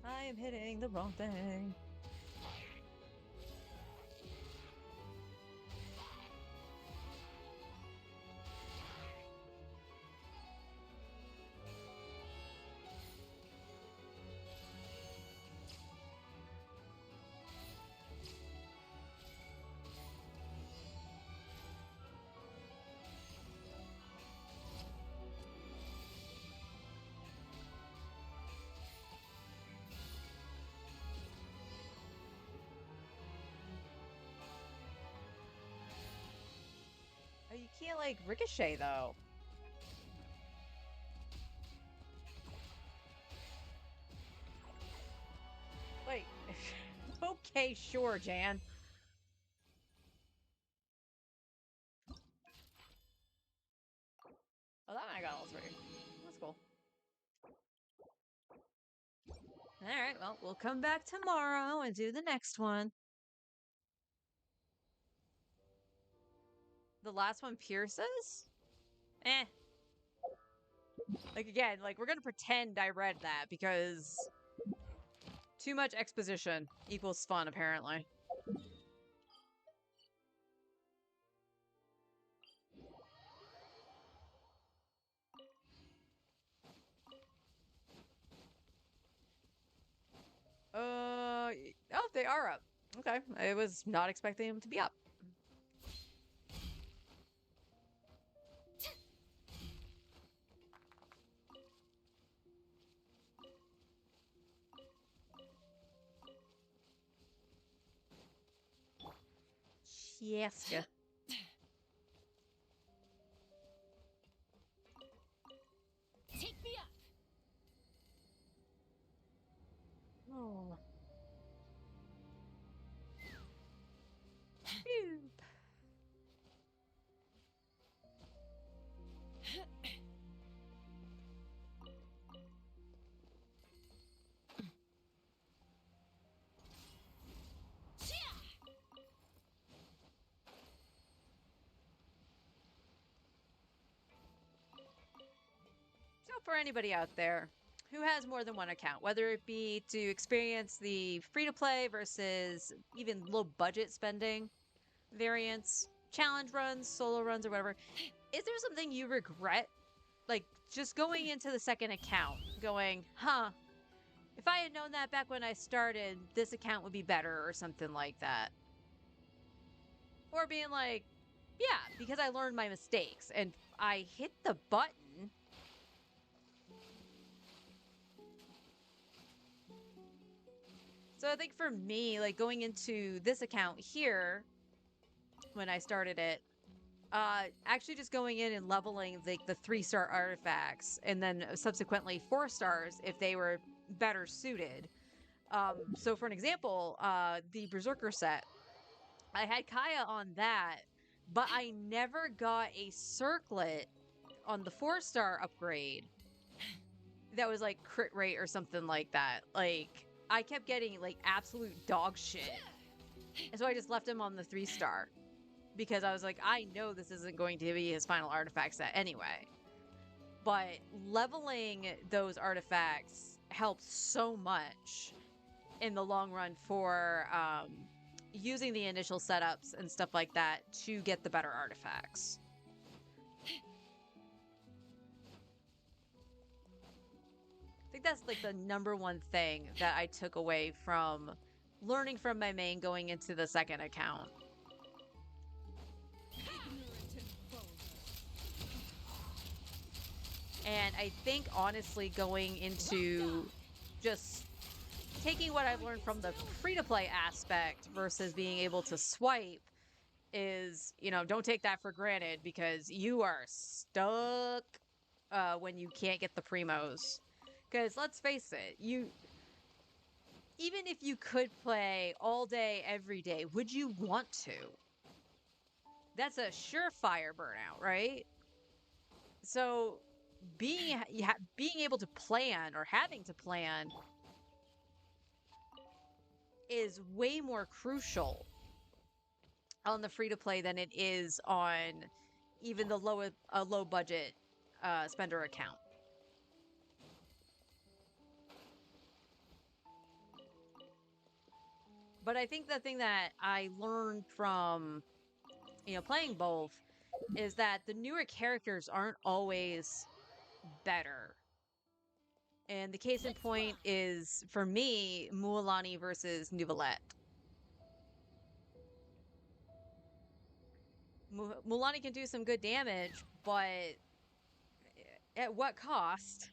I am hitting the wrong thing. Oh, you can't like ricochet though. Wait. Okay, sure, Jan. Oh, that one I got all three. That's cool. Alright, well, we'll come back tomorrow and do the next one. The last one pierces? Eh. Like, again, like, we're gonna pretend I read that because too much exposition equals fun, apparently. Oh, they are up. Okay, I was not expecting them to be up. Yes. Take me up. Oh. Phew. So for anybody out there who has more than one account, whether it be to experience the free-to-play versus even low budget spending variants, challenge runs, solo runs, or whatever, is there something you regret? Like, just going into the second account, going, huh, if I had known that back when I started, this account would be better, or something like that. Or being like, yeah, because I learned my mistakes and I hit the button. So I think for me, like going into this account here, when I started it, actually just going in and leveling like the 3-star artifacts and then subsequently 4 stars if they were better suited. So for an example, the Berserker set, I had Kaya on that, but I never got a circlet on the 4-star upgrade that was like crit rate or something like that. Like, I kept getting like absolute dog shit. And so I just left him on the 3-star because I was like, I know this isn't going to be his final artifact set anyway. But leveling those artifacts helps so much in the long run for using the initial setups and stuff like that to get the better artifacts. I think that's like the number one thing that I took away from learning from my main going into the second account. And I think honestly going into just taking what I've learned from the free-to-play aspect versus being able to swipe is, you know, don't take that for granted because you are stuck when you can't get the primos. Because let's face it, even if you could play all day, every day, would you want to? That's a surefire burnout, right? So being able to plan or having to plan is way more crucial on the free to play than it is on even the low budget spender account. But I think the thing that I learned from, you know, playing both is that the newer characters aren't always better. And the case in point is, for me, Mualani versus Nouvellette. Mualani can do some good damage, but at what cost?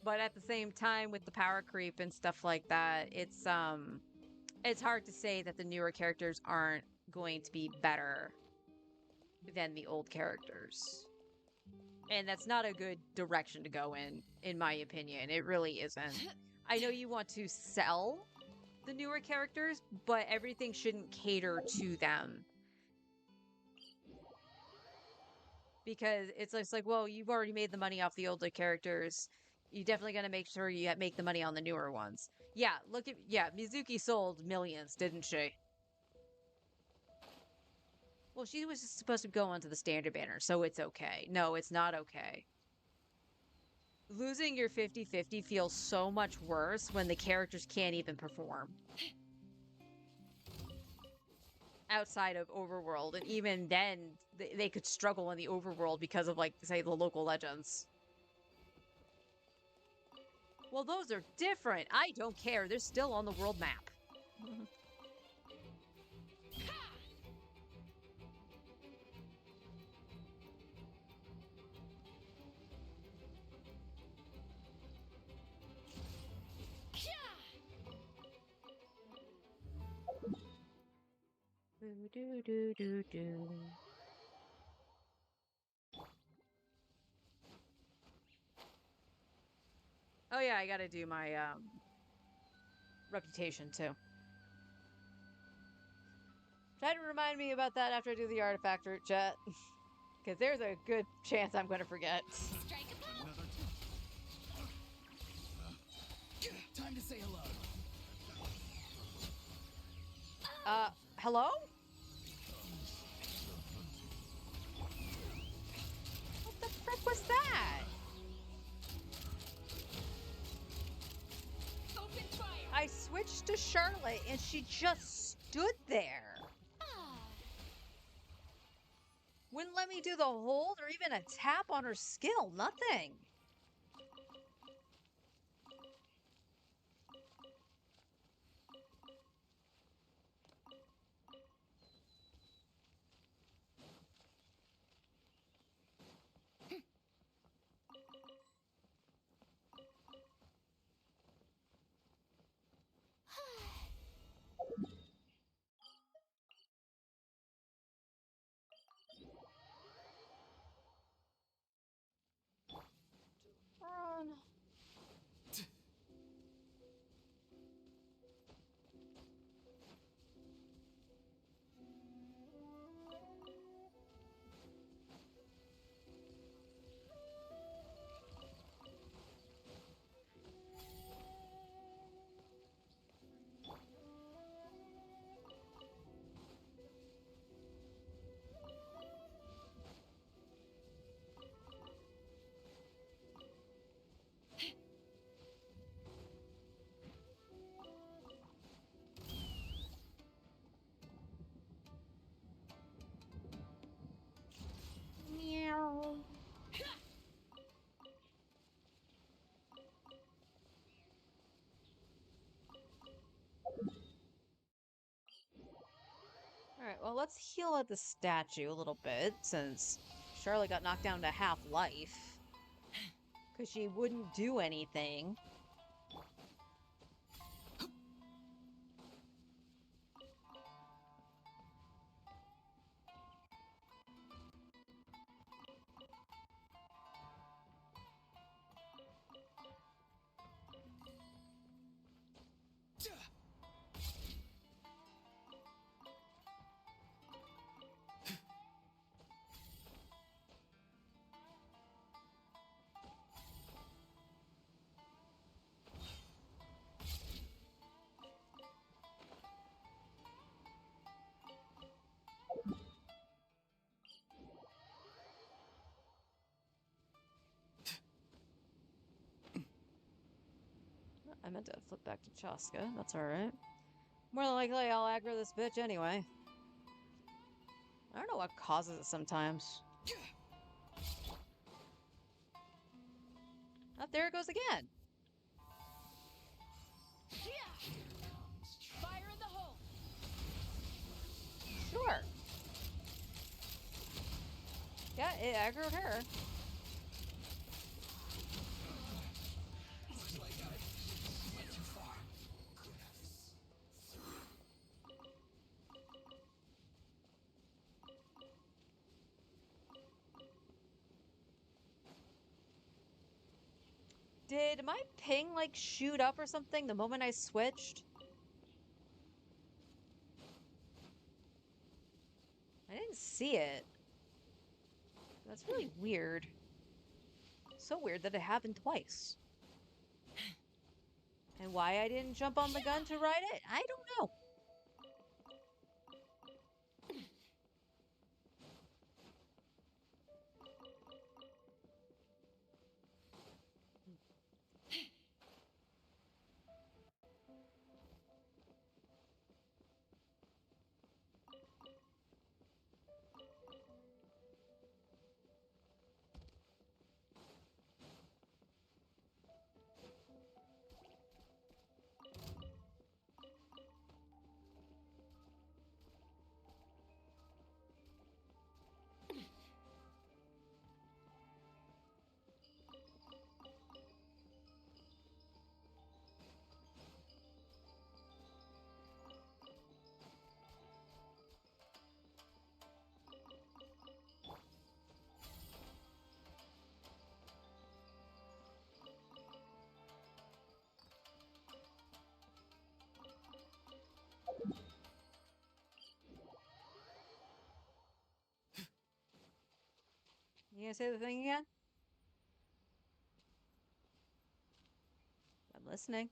But at the same time, with the power creep and stuff like that, it's hard to say that the newer characters aren't going to be better than the old characters. And that's not a good direction to go in my opinion. It really isn't. I know you want to sell the newer characters, but everything shouldn't cater to them. Because it's just like, well, you've already made the money off the older characters. You definitely got to make sure you make the money on the newer ones. Yeah, Mizuki sold millions, didn't she? Well, she was just supposed to go onto the standard banner, so it's okay. No, it's not okay. Losing your 50-50 feels so much worse when the characters can't even perform. Outside of Overworld, and even then, they could struggle in the Overworld because of, like, say, the local legends. Well, those are different. I don't care. They're still on the world map. Do, do, do, do. Oh yeah, I gotta do my reputation too. Try to remind me about that after I do the artifact route, chat. Because there's a good chance I'm gonna forget. Strike a pose. Time to say hello. Hello? What the frick was that? Open fire. I switched to Charlotte and she just stood there. Wouldn't let me do the hold or even a tap on her skill. Nothing. Run. Meow. Alright, well, let's heal at the statue a little bit, since Charlotte got knocked down to half life. Because she wouldn't do anything. I meant to flip back to Chaska. That's alright. More than likely, I'll aggro this bitch anyway. I don't know what causes it sometimes. Oh, there it goes again. Fire in the hole. Sure. Yeah, it aggroed her. Did my ping, like, shoot up or something the moment I switched? I didn't see it. That's really weird. So weird that it happened twice. And why I didn't jump on the gun to ride it, I don't know. You gonna say the thing again? I'm listening.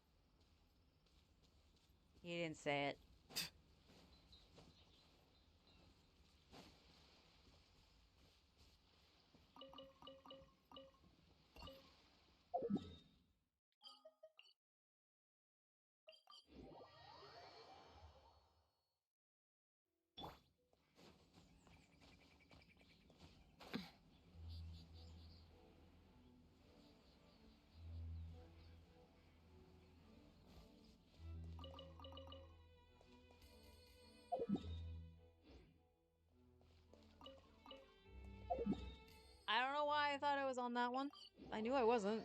You didn't say it. I don't know why I thought I was on that one. I knew I wasn't.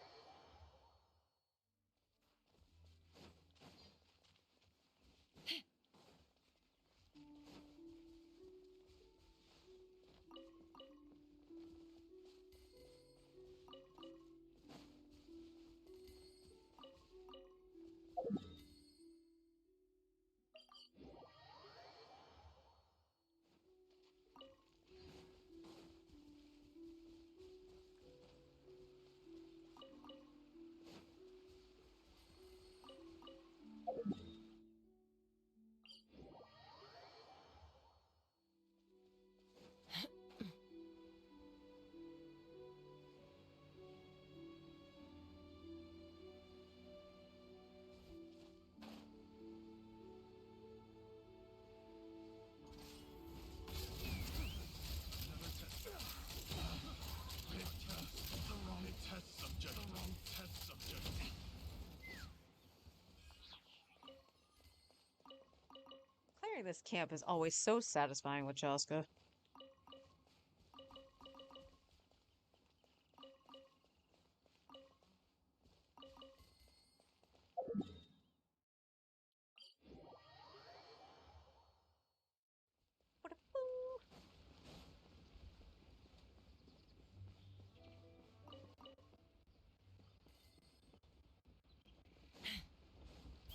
Clearing this camp is always so satisfying with Jaska.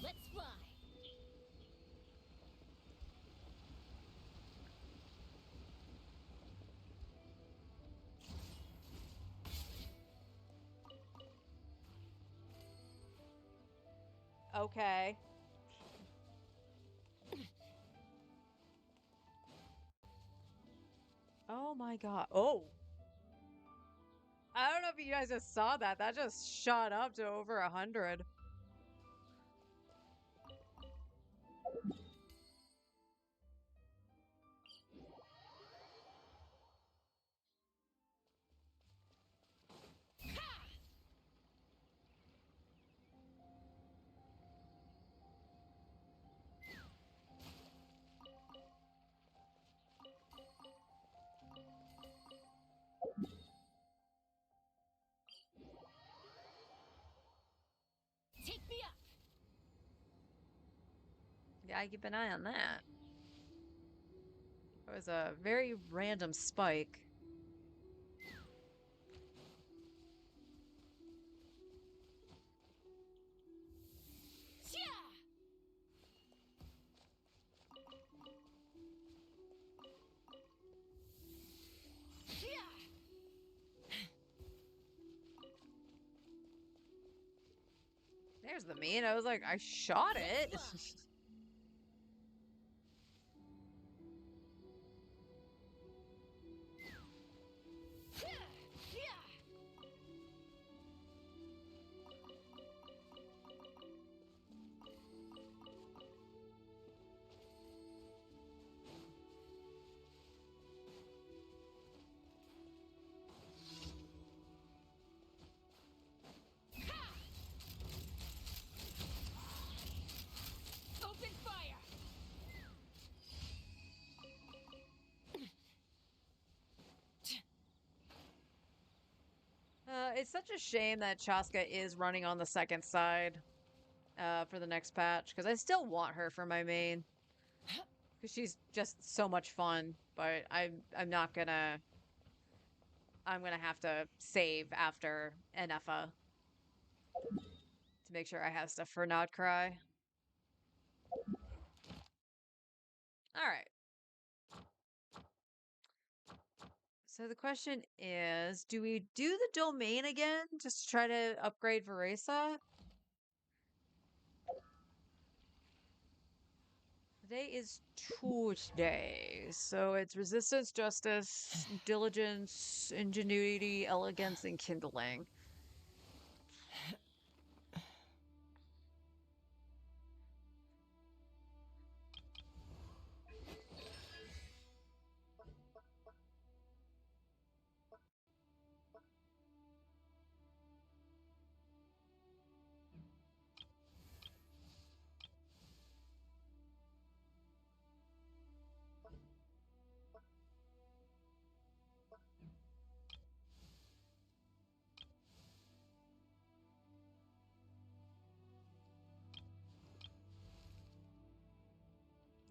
Let's fly. Okay. Oh my god. Oh. I don't know if you guys just saw that. That just shot up to over 100. Take me up. Yeah, I keep an eye on that. It was a very random spike. Yeah. the mean. I was like, I shot it. Open fire! It's such a shame that Chaska is running on the second side for the next patch, because I still want her for my main. Because she's just so much fun, but I'm not gonna... I'm gonna have to save after NFA to make sure I have stuff for Nodcry. Alright. So the question is, do we do the domain again just to try to upgrade Veresa? Today is Tuesday, so it's resistance, justice, diligence, ingenuity, elegance, and kindling.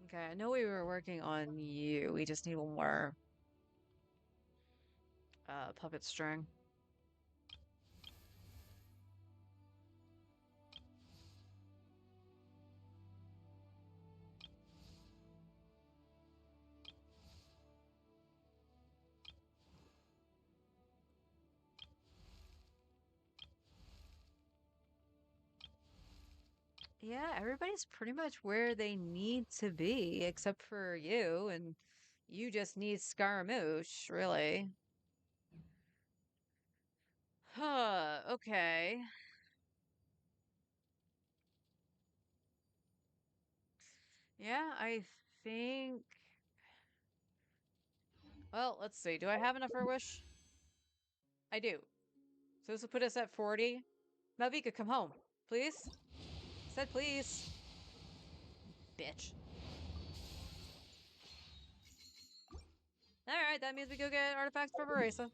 Okay, I know we were working on you. We just need one more puppet string. Yeah, everybody's pretty much where they need to be, except for you, and you just need Scaramouche, really. Huh, okay. Yeah, I think... Well, let's see. Do I have enough for a wish? I do. So this will put us at 40. Malvika, come home. Please? Said please. Bitch. Alright, that means we go get artifacts for Veresa.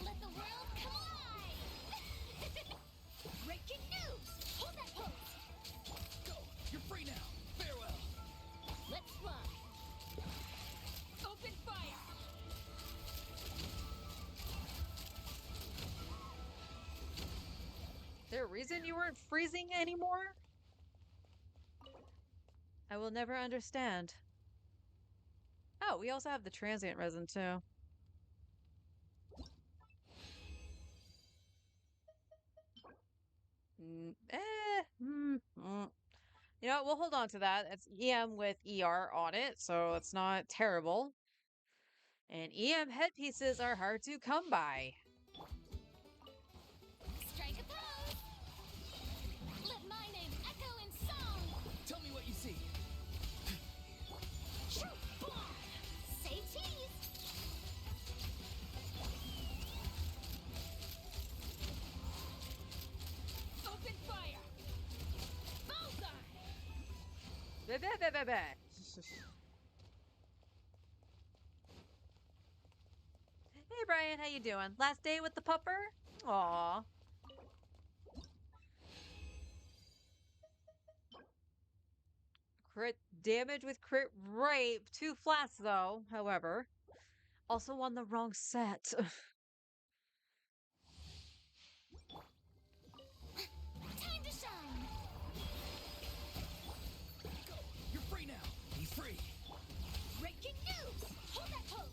Let the world come alive! Breaking news! Hold that pose! Go! You're free now! Farewell! Let's fly! Open fire! Is there a reason you weren't freezing anymore? I will never understand. Oh, we also have the transient resin too. You know what? We'll hold on to that. It's EM with ER on it, so it's not terrible. And EM headpieces are hard to come by. Strike a pose! Let my name echo in song! Tell me what you see! Say cheese! Open fire! Bullseye! Hey Brian, how you doing? Last day with the pupper? Aw. Crit Damage with crit rape. 2 flats, though, however. Also on the wrong set. Time to shine. Go! You're free now! Be free! Breaking news. Hold that pose.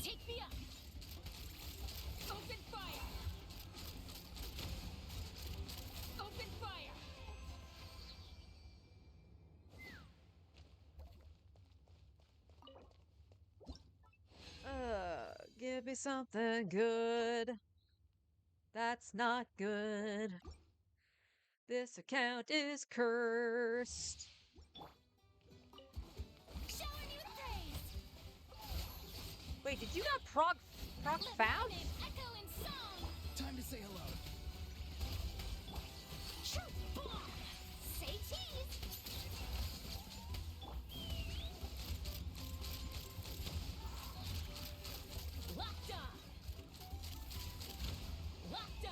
Take me up. Open fire. Open fire. Give me something good. That's not good. This account is cursed. Shower me with praise. Wait, did you not proc Let my Fab? name echo in song. Time to say hello. Truth bomb. Say cheese. Locked on. Locked on.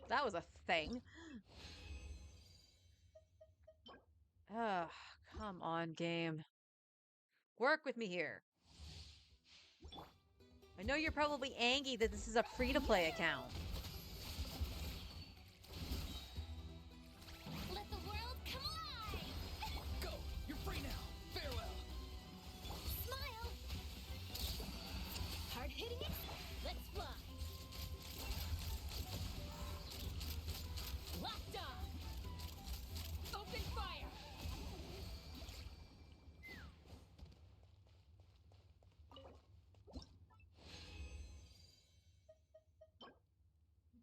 That was a thing. Ugh, come on, game. Work with me here. I know you're probably angry that this is a free-to-play account. Let the world come alive. Go! You're free now! Farewell! Smile. Hard hitting it. Let's fly. Locked on. Open fire.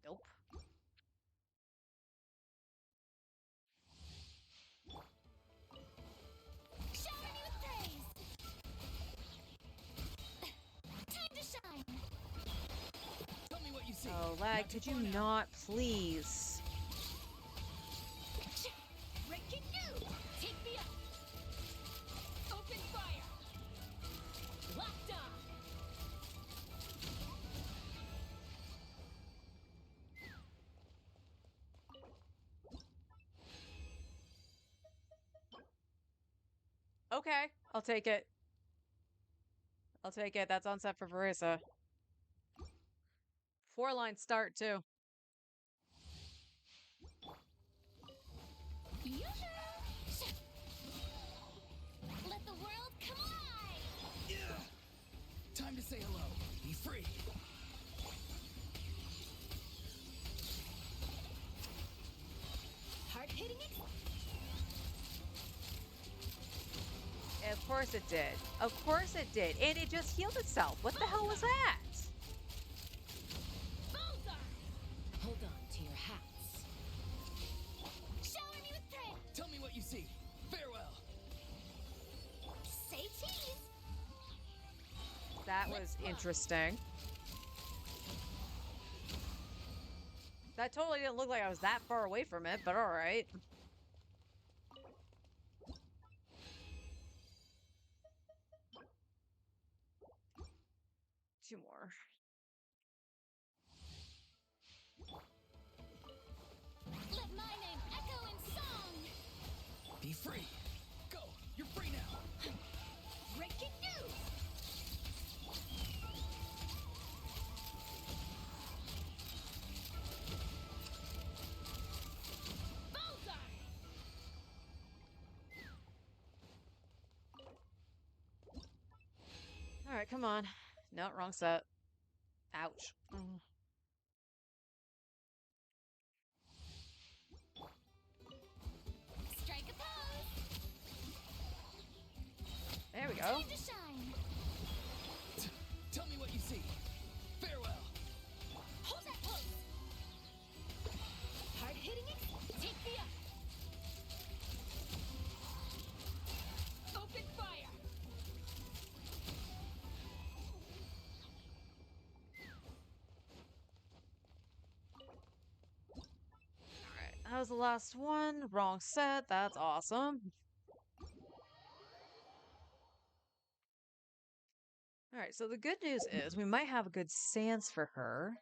Nope. Shower me with praise. Time to shine. Tell me what you see. Oh, lag, could you not, please? Breaking news. Take me up. Open fire. Locked on. Okay, I'll take it. I'll take it. That's on set for Marissa. 4-line start, too. Yoo-hoo! Let the world come alive. Yeah. Time to say hello. Be free. Hard hitting it. Of course it did. Of course it did. And it just healed itself. What the hell was that? Bullseye. Hold on to your hats. Shower me with praise. Tell me what you see. Farewell! Say cheese. That was interesting. That totally didn't look like I was that far away from it, but alright. Two more. Let my name echo in song. Be free! Go! You're free now! Breaking news. Bullseye. Alright, come on. No, wrong set. Ouch. Mm. Strike a pose. There we go. Time to shine. Tell me what you see. Farewell! Hold that pose. Hard hitting it. Take me up. Open fire. Alright, that was the last one. Wrong set. That's awesome. Alright, so the good news is we might have a good stance for her.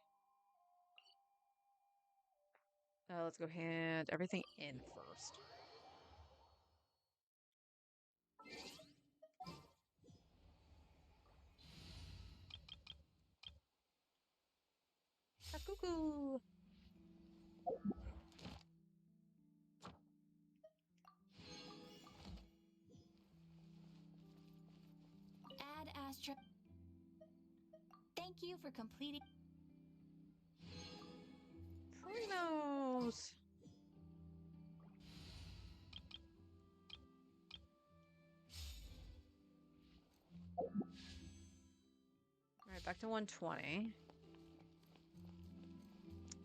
Let's go hand everything in first. A cuckoo. Add Astra. Thank you for completing. Primos. All right, back to 120.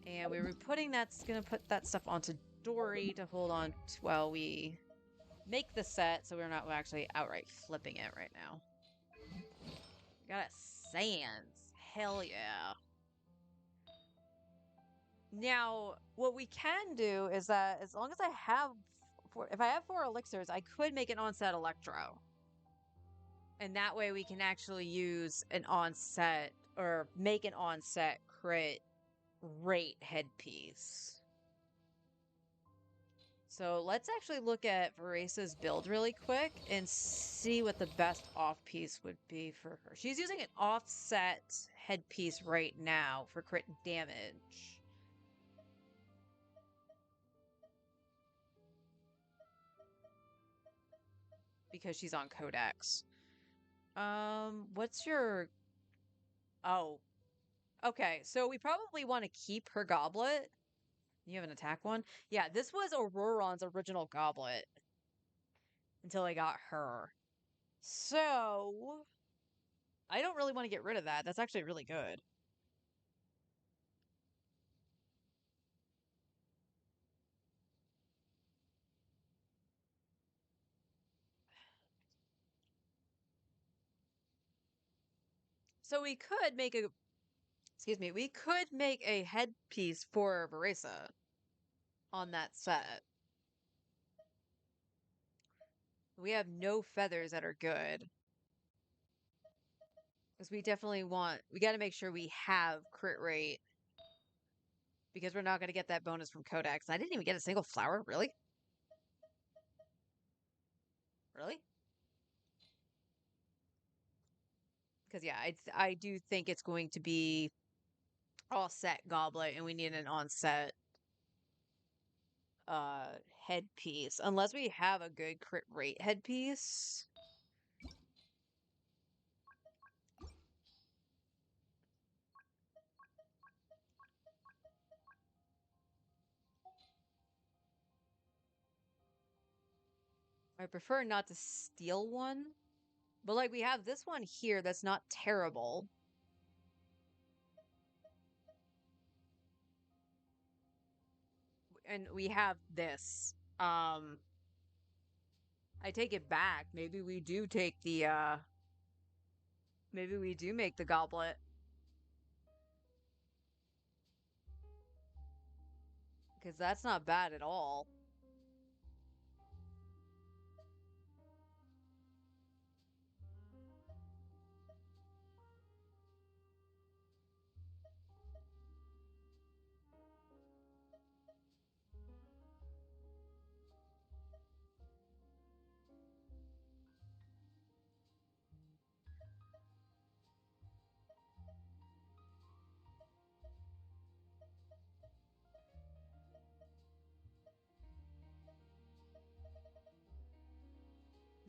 And we were putting that's gonna put that stuff onto Dory to hold on to while we make the set, so we're not actually outright flipping it right now. Got a sands. Hell yeah. Now, what we can do is that as long as I have if I have 4 elixirs, I could make an onset electro. And that way we can actually use an onset or make an onset crit rate headpiece. So let's actually look at Veresa's build really quick and see what the best off piece would be for her. She's using an offset headpiece right now for crit damage. Because she's on Codex. What's your... Oh. Okay, so we probably want to keep her goblet. You have an attack one? Yeah, this was Auroron's original goblet. Until I got her. So... I don't really want to get rid of that. That's actually really good. So we could make a... Excuse me. We could make a headpiece for Veresa on that set. We have no feathers that are good. Because we definitely want... We got to make sure we have crit rate. Because we're not going to get that bonus from Codex. I didn't even get a single flower. Really? Really? Because, yeah, I do think it's going to be all set goblet. And we need an on-set headpiece. Unless we have a good crit rate headpiece. I prefer not to steal one. But, like, we have this one here that's not terrible. And we have this. I take it back. Maybe we do take the, maybe we do make the goblet. Because that's not bad at all.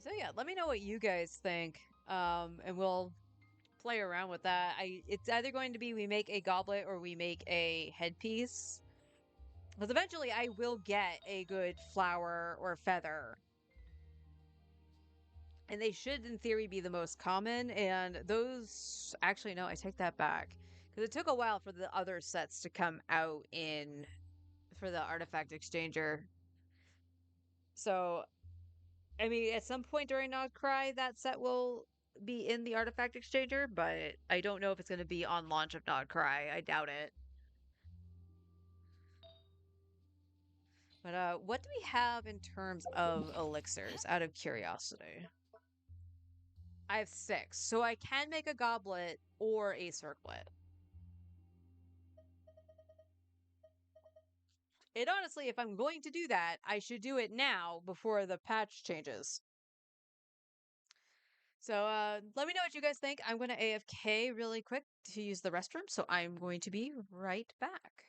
So yeah, let me know what you guys think. And we'll play around with that. It's either going to be we make a goblet or we make a headpiece. Because eventually I will get a good flower or feather. And they should, in theory, be the most common. And those... Actually, no, I take that back. Because it took a while for the other sets to come out in... For the artifact exchanger. So, I mean, at some point during Nodcry, that set will be in the artifact exchanger. But I don't know if it's going to be on launch of Nodcry. I doubt it. But what do we have in terms of elixirs, out of curiosity? I have 6, so I can make a goblet or a circlet. And honestly, if I'm going to do that, I should do it now before the patch changes. So let me know what you guys think. I'm going to AFK really quick to use the restroom, so I'm going to be right back.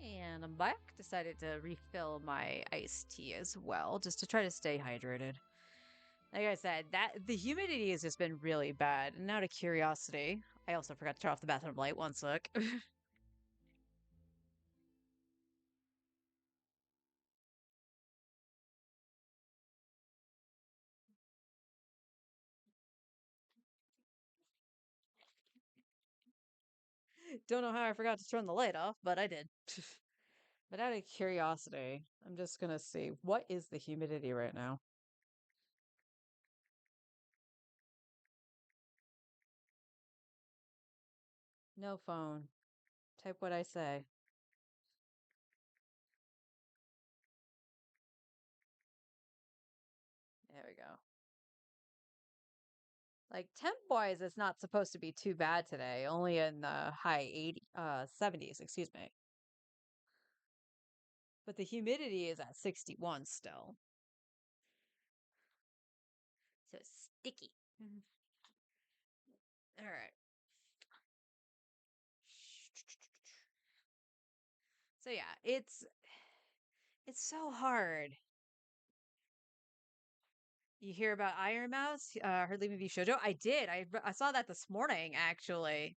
And I'm back. Decided to refill my iced tea as well, just to try to stay hydrated. Like I said, that the humidity has just been really bad. And out of curiosity, I also forgot to turn off the bathroom light. One sec. Don't know how I forgot to turn the light off, but I did. But out of curiosity, I'm just gonna see what is the humidity right now. No phone. Type what I say. There we go. Like temp wise, it's not supposed to be too bad today. Only in the high 70s, excuse me. But the humidity is at 61 still. So it's sticky. All right. So yeah, it's so hard. You hear about Iron Mouse, her leaving V Shoujo? I did. I saw that this morning actually.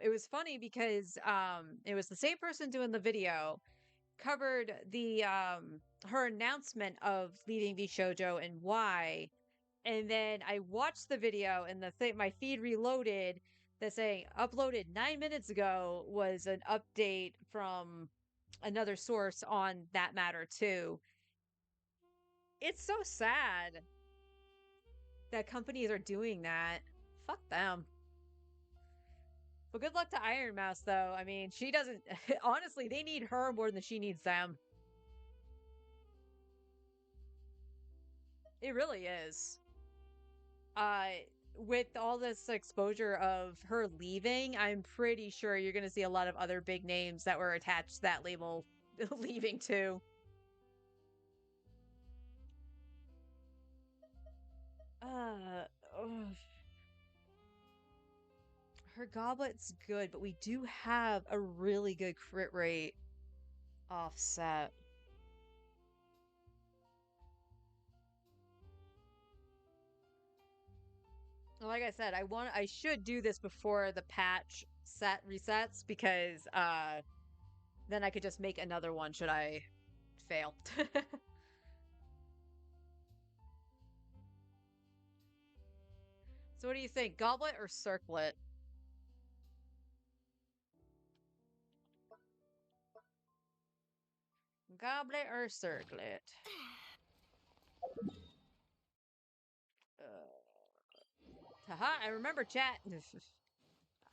It was funny because it was the same person doing the video covered the her announcement of leaving V Shoujo and why. And then I watched the video and my feed reloaded. That's saying uploaded 9 minutes ago was an update from another source on that matter too. It's so sad that companies are doing that. Fuck them. Well, good luck to Iron Mouse, though. I mean, she doesn't. Honestly, they need her more than she needs them. It really is. Uh, with all this exposure of her leaving, I'm pretty sure you're going to see a lot of other big names that were attached to that label leaving too. Ugh. Her goblet's good, but we do have a really good crit rate offset. Like I said, I should do this before the patch set resets because then I could just make another one should I fail. So what do you think? Goblet or circlet? Goblet or circlet? Haha, I remember chat.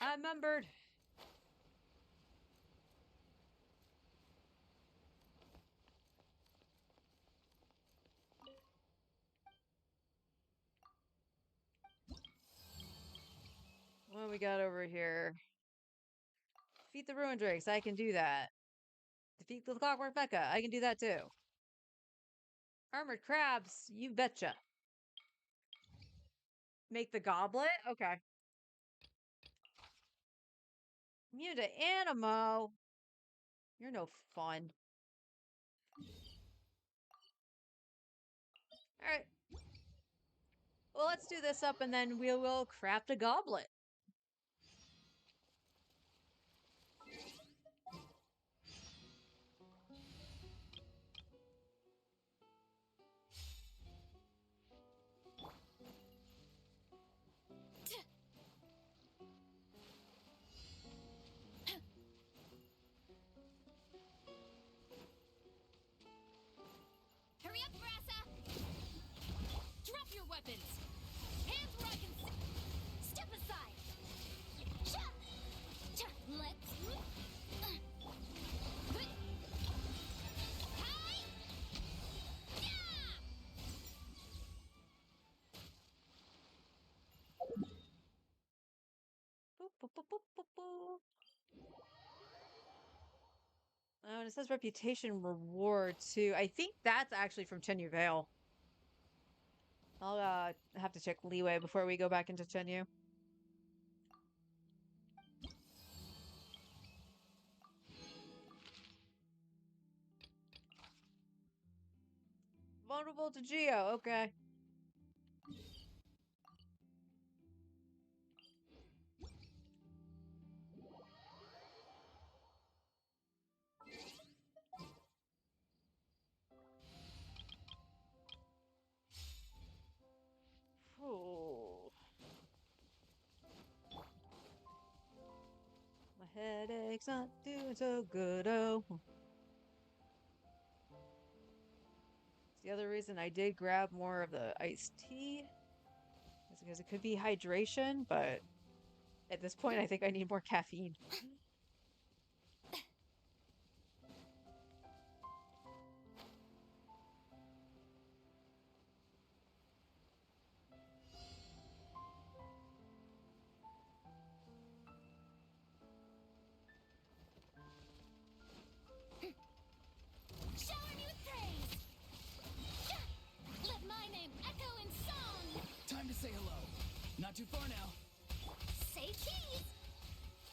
I remembered. What we got over here? Defeat the Ruin Drakes. I can do that. Defeat the Clockwork Mecha. I can do that too. Armored Crabs. You betcha. Make the Goblet? Okay. Immune to Animo. You're no fun. Alright. Well, let's do this up and then we will craft a goblet. Hurry up, Grassa! Drop your weapons! Hands where I can see! Step aside! Let's... Hi! Yeah! Boop, boop, boop, boop, boop, boop. Oh, and it says reputation reward too. I think that's actually from Chenyu Vale. I'll have to check leeway before we go back into Chenyu. Vulnerable to Geo, okay. Ooh. My headache's not doing so good, oh. The other reason I did grab more of the iced tea is because it could be hydration, but at this point I think I need more caffeine. Shower me with praise! Let my name echo in song! Time to say hello. Not too far now. Say cheese!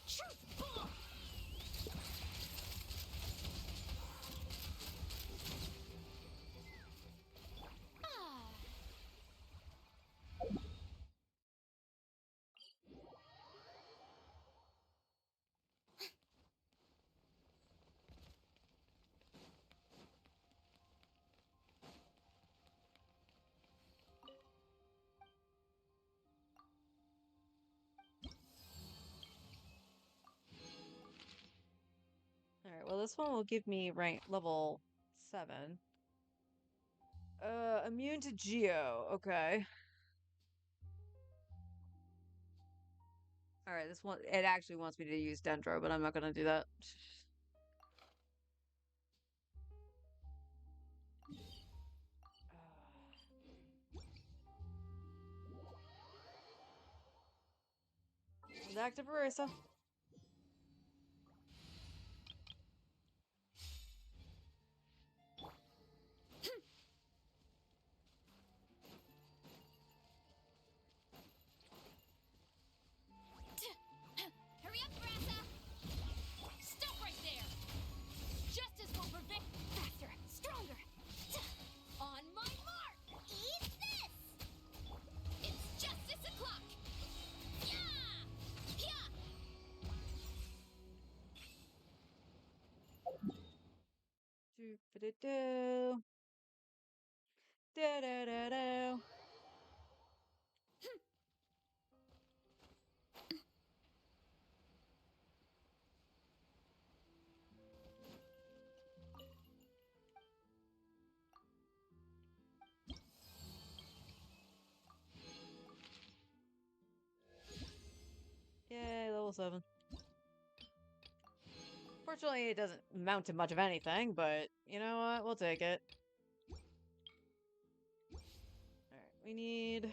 Truth bomb! this one will give me rank level 7. Immune to Geo. Okay. All right, this one, it actually wants me to use Dendro, but I'm not gonna do that. Back to Barisa. Hurry up, Brassa! Stop right there! Justice will prevent faster, stronger! On my mark! Eat this! It's justice o'clock! Yeah! Yeah! Do-ba-do-do. Da-da-da-do. Yay, level 7. Fortunately, it doesn't amount to much of anything, but you know what? We'll take it. Alright, we need...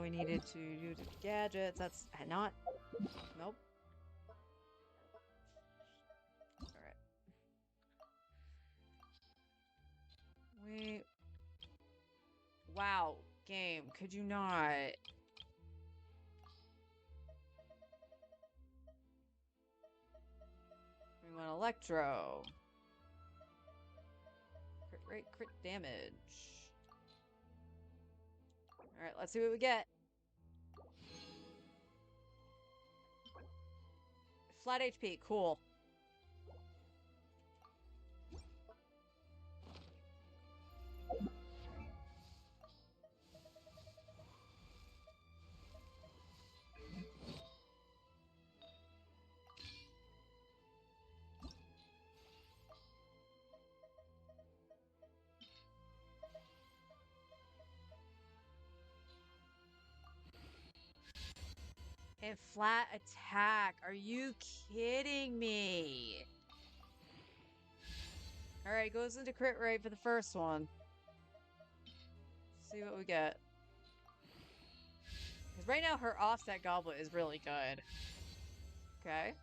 we needed to do the gadgets. That's not... Nope. Alright. Wait. Wow. Game. Could you not? We want Electro. Crit rate, crit damage. Alright, let's see what we get. Flat HP, cool. And flat attack. Are you kidding me? Alright, goes into crit rate for the first one. See what we get. Because right now her offset goblet is really good. Okay.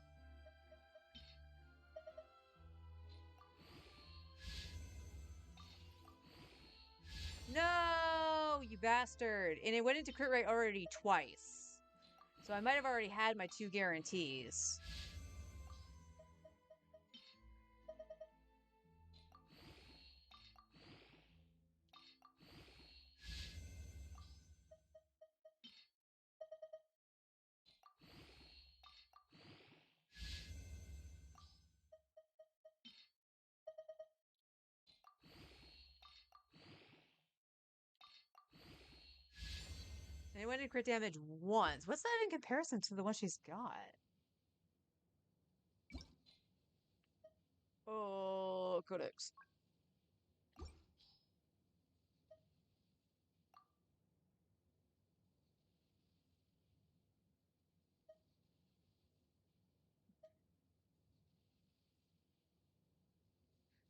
No, you bastard. And it went into crit rate already twice. So I might have already had my 2 guarantees. And it went into crit damage once. What's that in comparison to the one she's got? Oh, Codex.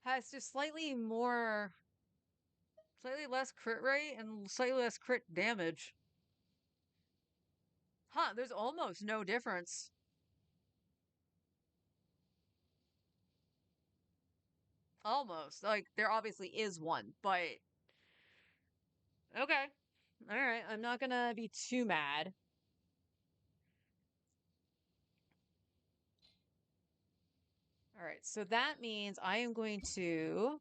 Has just slightly less crit rate and slightly less crit damage. Huh, there's almost no difference. Almost. Like, there obviously is one, but... Okay. Alright, I'm not gonna be too mad. Alright, so that means I am going to...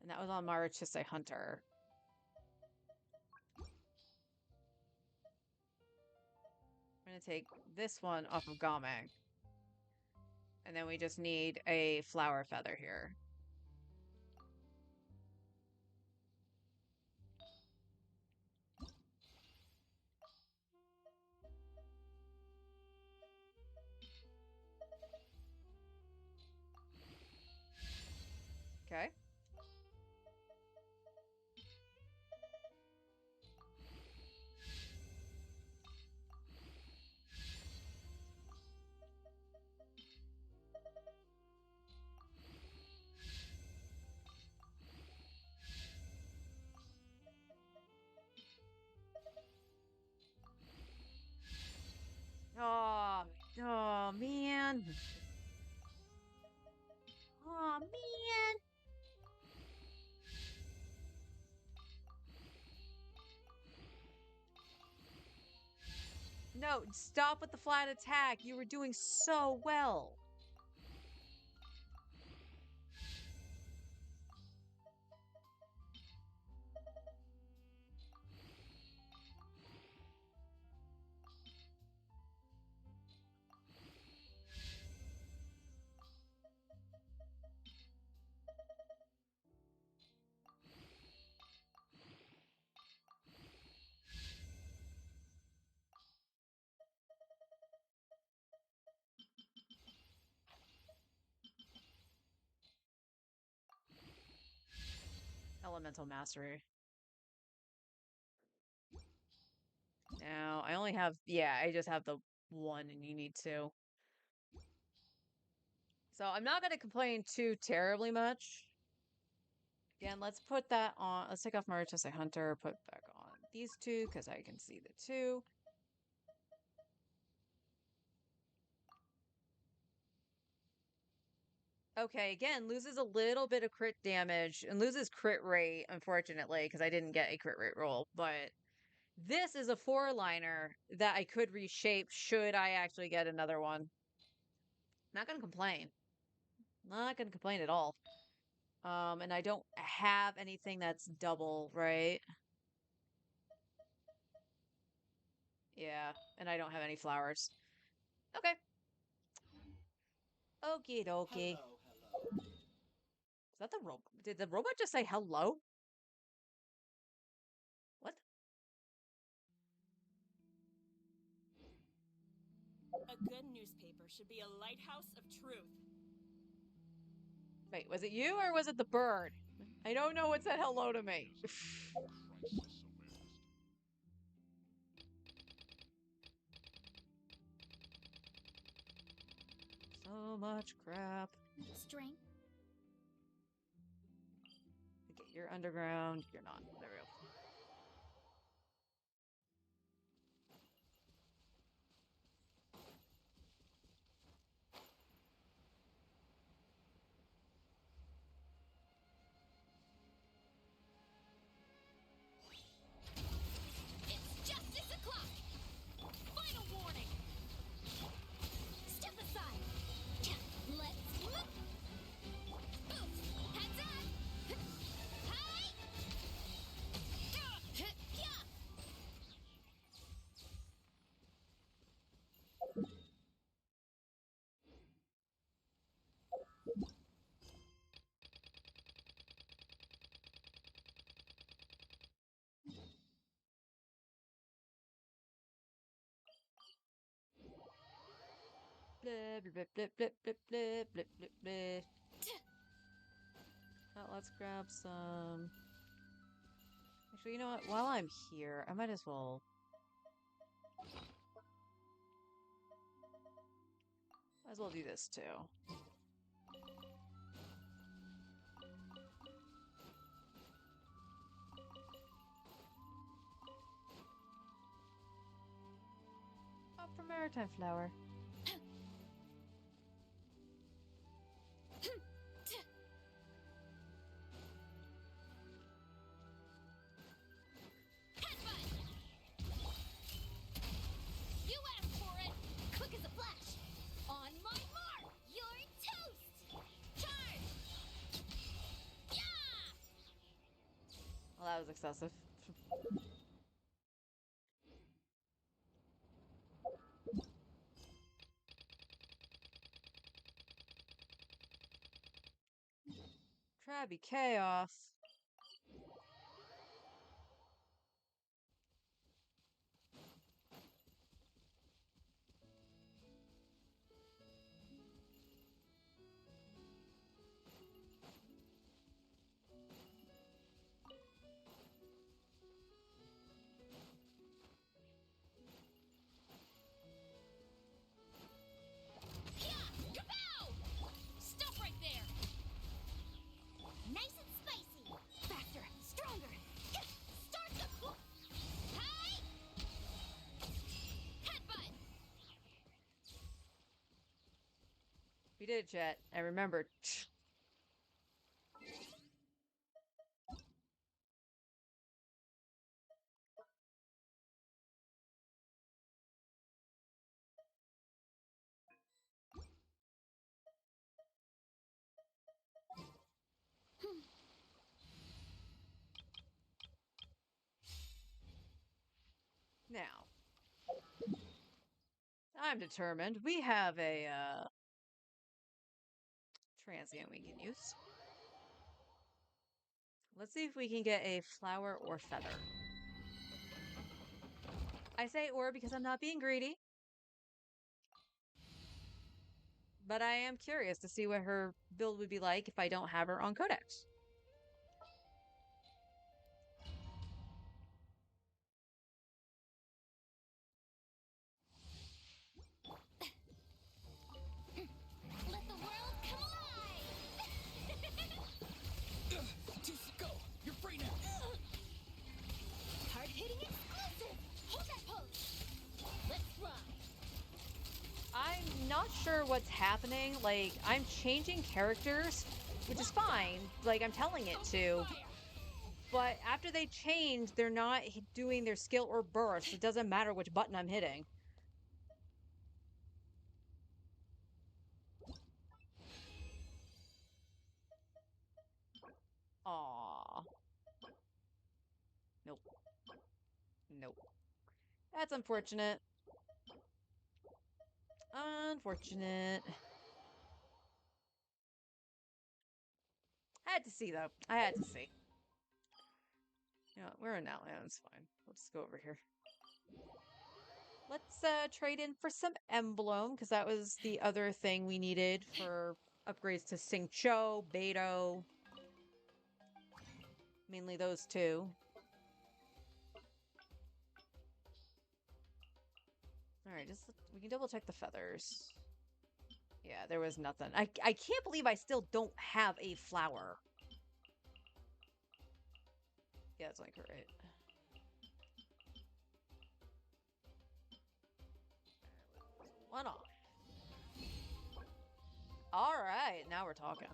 And that was on Marachise Hunter. I'm gonna take this one off of Gameng. And then we just need a flower feather here. Okay. Oh, oh man. Oh man. No, stop with the flat attack. You were doing so well. Elemental mastery. Now, I only have, yeah, I just have the one and you need two. So I'm not going to complain too terribly much. Again, let's put that on. Let's take off Maruchase Hunter, put back on these two because I can see the two. Okay, again, loses a little bit of crit damage and loses crit rate, unfortunately, because I didn't get a crit rate roll. But this is a four-liner that I could reshape should I actually get another one. Not going to complain. Not going to complain at all. And I don't have anything that's double, right? Yeah, and I don't have any flowers. Okay. Okie dokie. Hello, hello. Is that the robot? Did the robot just say hello? What? A good newspaper should be a lighthouse of truth. Wait, was it you or was it the bird? I don't know what said hello to me. So much crap. Strength. Okay, you're underground. You're not. There we go. It's justice o'clock. Final warning. Step aside. Let's move. Boots. Heads up. Hi. Yeah. Blah, blah, blah, blah, blah, blah, blah, blah, blah. Let's grab some. Actually, you know what? While I'm here, I might as well. Might as well do this too. Oh, for Maritime Flower. You asked for it. Quick as a flash. On my mark. You're toast. Charge. Yeah. Well, that was excessive. Crabby chaos. Stop right there! Nice and spicy! Faster, stronger! Start the... Hey! Headbutt! We did it, chat. I remembered. Now, I'm determined. We have a transient we can use. Let's see if we can get a flower or feather. I say or because I'm not being greedy. But I am curious to see what her build would be like if I don't have her on Codex. Let the world come alive! Just go. You're free now. Hard-hitting exclusive! Hold that pose! Let's ride! I'm not sure what's happening. Like, I'm changing characters, which is fine. Like, I'm telling it to. But after they change, they're not doing their skill or burst. It doesn't matter which button I'm hitting. Aww. Nope. Nope. That's unfortunate. Unfortunate. I had to see, though. I had to see. You know, we're in Outland. It's fine. We'll just go over here. Let's trade in for some emblem, because that was the other thing we needed for upgrades to Sing Cho, Beto. Mainly those two. Alright, we can double check the feathers. Yeah, there was nothing. I can't believe I still don't have a flower. Yeah, it's like right. One off. Alright, now we're talking.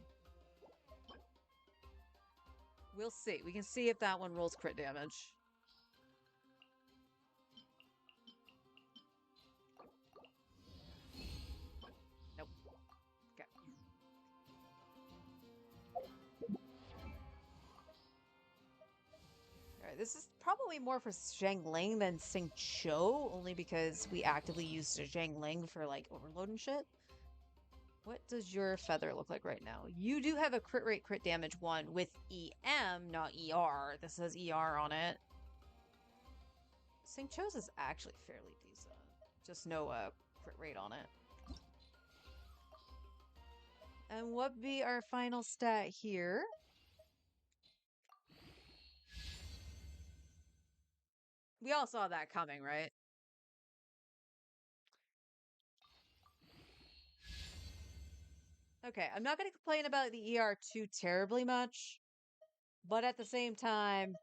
We'll see. We can see if that one rolls crit damage. Nope. Okay. Alright, this is probably more for Zhangling than Sing Cho, only because we actively used Zhangling for, like, overload and shit. What does your feather look like right now? You do have a crit rate, crit damage 1 with EM, not ER. This says ER on it. Sing Cho's is actually fairly decent. Just no crit rate on it. And what be our final stat here? We all saw that coming, right? Okay, I'm not going to complain about the ER too terribly much, but at the same time,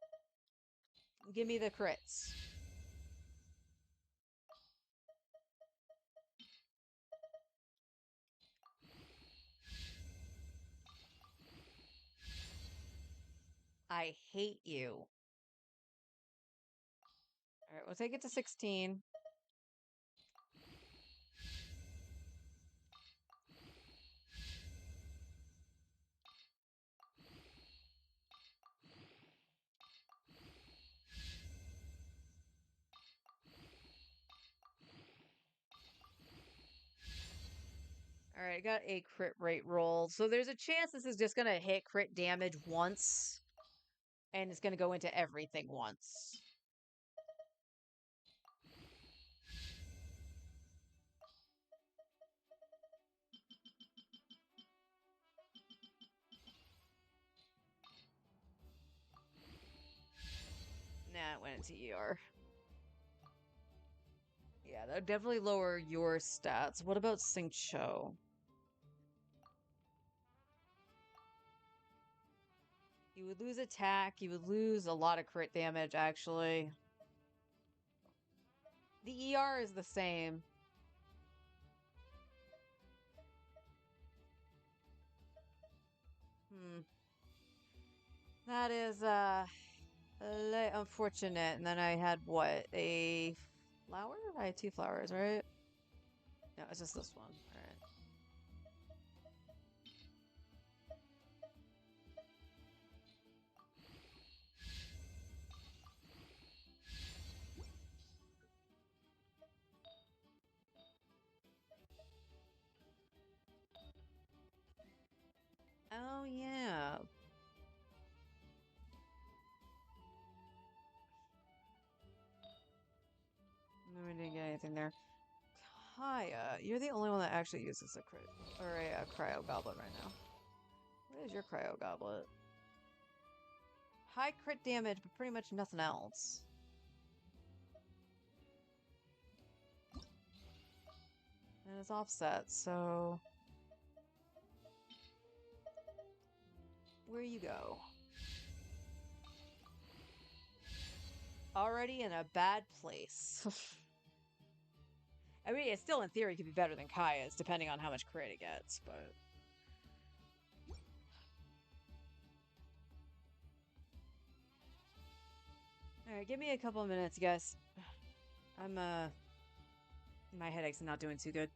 give me the crits. I hate you. All right, we'll take it to 16. All right, got a crit rate roll. So there's a chance this is just gonna hit crit damage once. And it's gonna go into everything once. Nah, it went into ER. Yeah, that would definitely lower your stats. What about Cho? You would lose attack. You would lose a lot of crit damage, actually. The ER is the same. That is, unfortunate. And then I had, what, a flower? I had 2 flowers, right? No, it's just this one. Alright. Oh, yeah. No, we didn't get anything there. Kaya, you're the only one that actually uses a crit or a cryo goblet right now. What is your cryo goblet? High crit damage, but pretty much nothing else. And it's offset, so where you go? Already in a bad place. I mean, it still in theory could be better than Kaya's, depending on how much crit it gets, but... Alright, give me a couple of minutes, guys. I'm, my headache's not doing too good.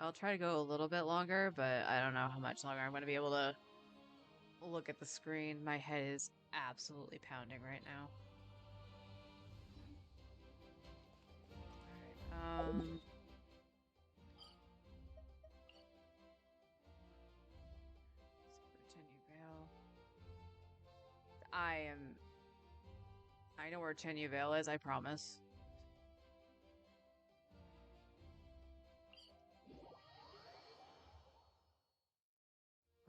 I'll try to go a little bit longer, but I don't know how much longer I'm going to be able to look at the screen. My head is absolutely pounding right now. Alright, let's go to Tenyu Vale. I know where Tenyu Vale is, I promise.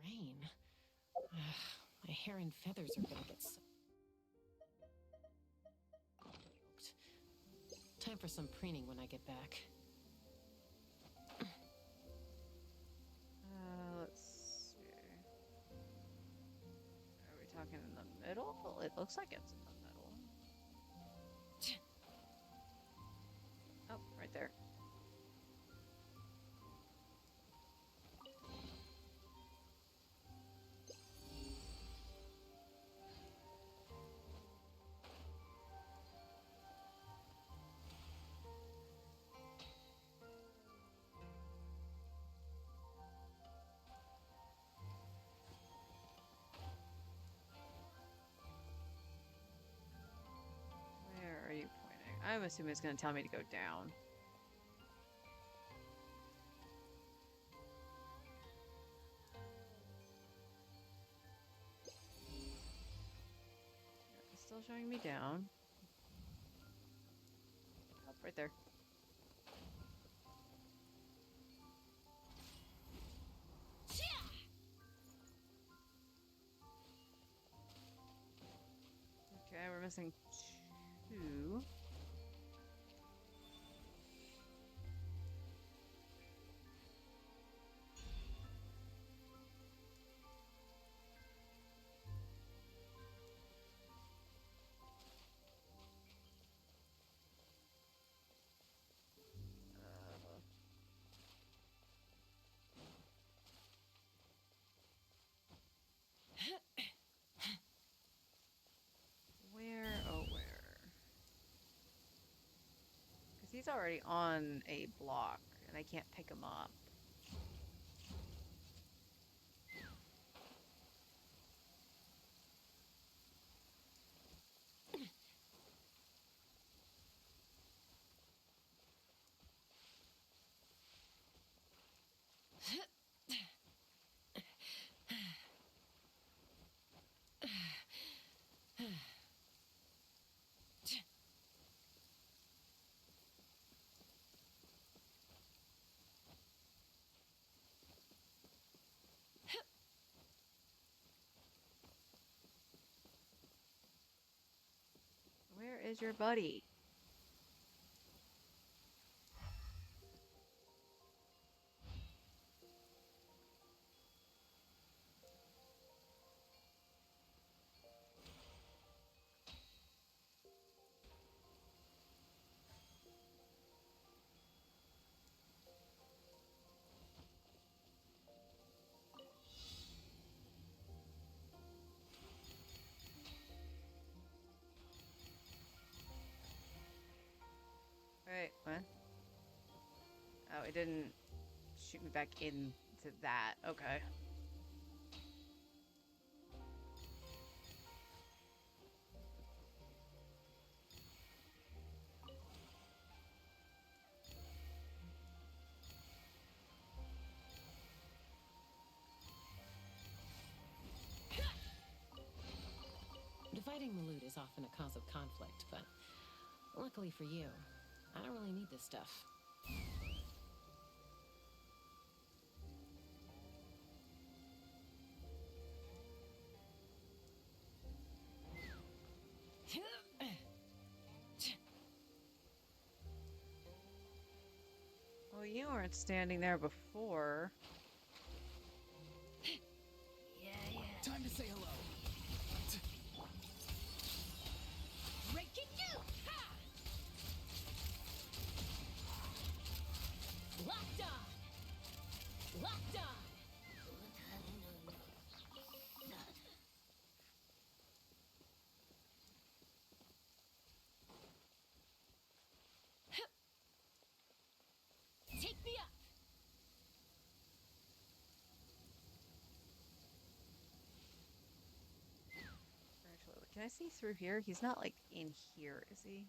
Rain. Ugh, my hair and feathers are gonna get soaked. Time for some preening when I get back. Let's see. Are we talking in the middle? It looks like it's in the middle. Oh, right there. Where are you pointing? I'm assuming it's going to tell me to go down. It's still showing me down. Oh, right there. Okay, we're missing 2. Where? Oh, where? Because he's already on a block, and I can't pick him up. Where is your buddy? Wait, what? Oh, it didn't shoot me back into that. Okay. Dividing the loot is often a cause of conflict, but luckily for you, I don't really need this stuff. Well, you weren't standing there before. Time to say hello. Locked on! Locked on! Take me up! Can I see through here? He's not like in here, is he?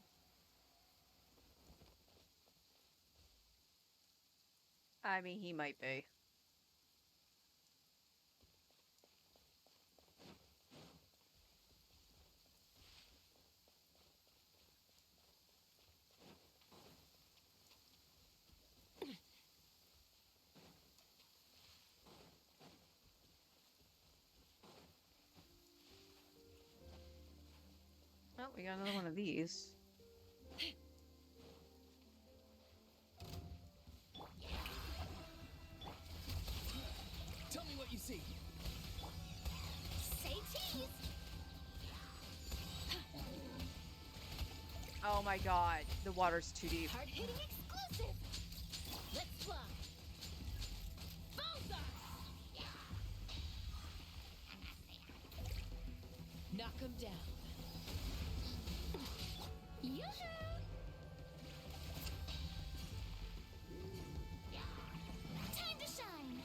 I mean, he might be. Oh, we got another one of these. Tell me what you see. Say cheese. Oh my god, the water's too deep. Hard hitting exclusive. Let's fly. Bullseye. Knock him down. Yoo-hoo! Time to shine.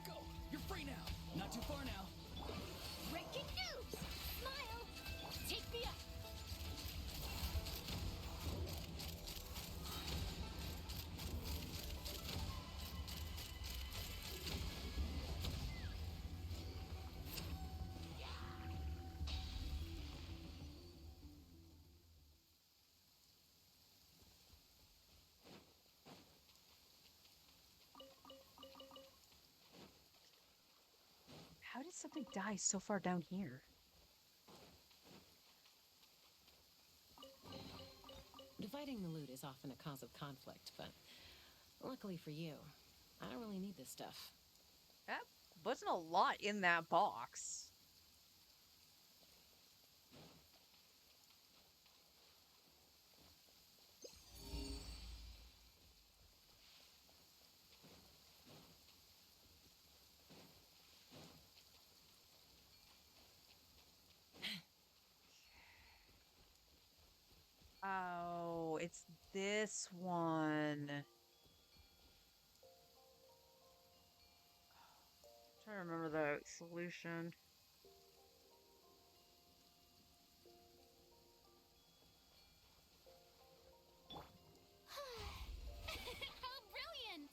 Go. You're free now. Not too far now. Breaking news. Smile. Take me up. How did something die so far down here? Dividing the loot is often a cause of conflict, but luckily for you, I don't really need this stuff. That wasn't a lot in that box. Oh, it's this one. Trying to remember the solution. How brilliant!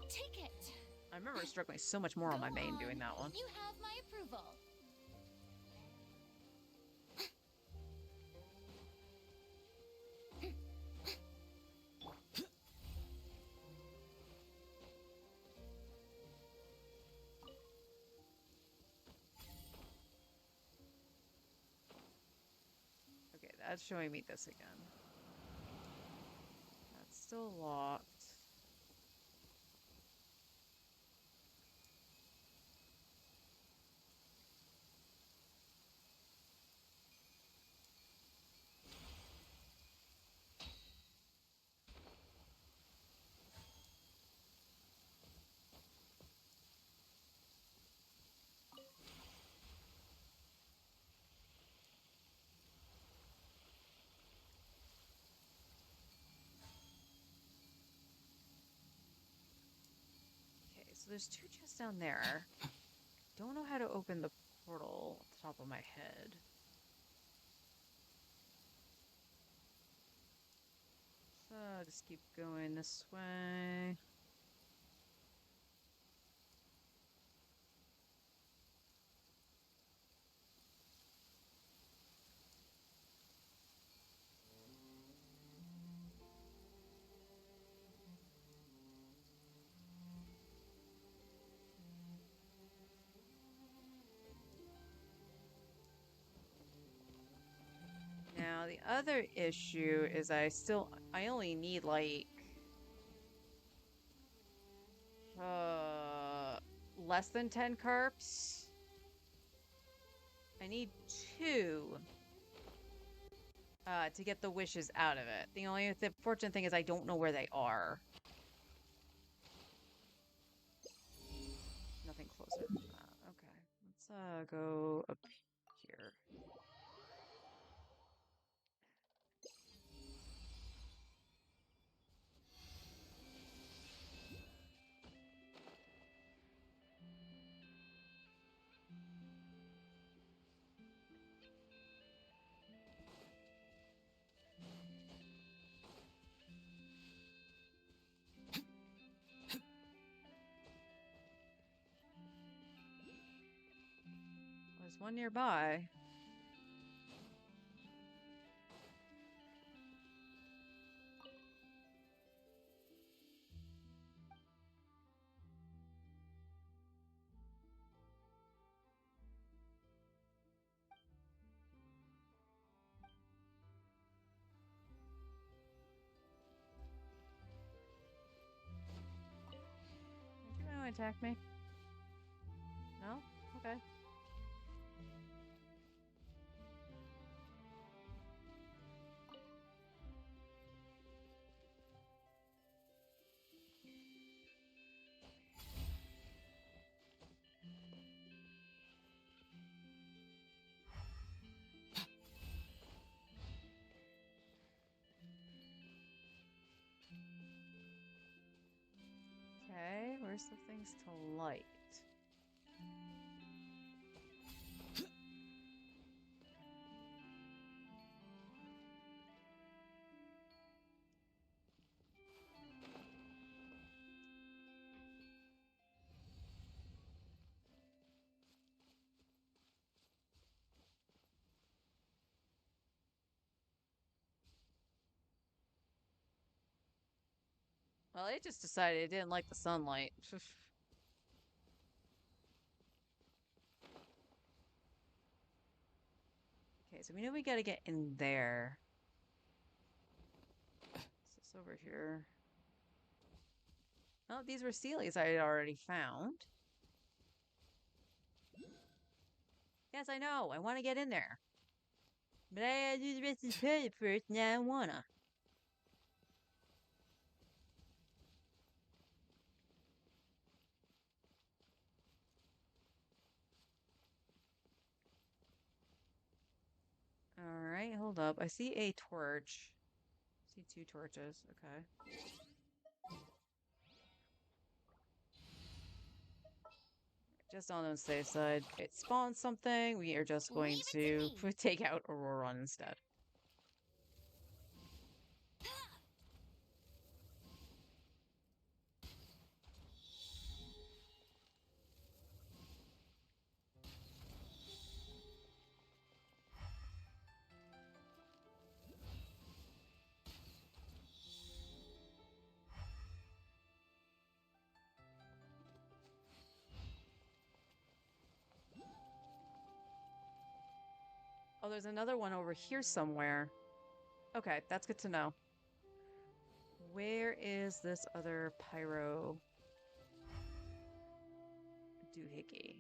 Take it. I remember it struck me so much more on my Go main on. doing that one. You have my approval. Okay, that's showing me this again. That's still locked. Okay, so there's two chests down there. Don't know how to open the portal off the top of my head. So I'll just keep going this way. the other issue is I only need like less than 10 carps. I need 2 to get the wishes out of it. The fortunate thing is I don't know where they are. Nothing closer than that. Okay. Let's go up here. There's one nearby. Did you want to attack me? No? Okay. Okay, where's the things to light? Well, it just decided it didn't like the sunlight. Okay, so we know we gotta get in there. Is this over here? Oh, these were Sealies I had already found. Yes, I know. I want to get in there. But I gotta do the rest of the puzzle first, and I don't wanna. Alright, hold up. I see a torch. I see 2 torches. Okay. Just on the safe side. It spawns something. We are just going Leave it to me. take out Auroron instead. Oh, there's another one over here somewhere. Okay, that's good to know. Where is this other pyro doohickey?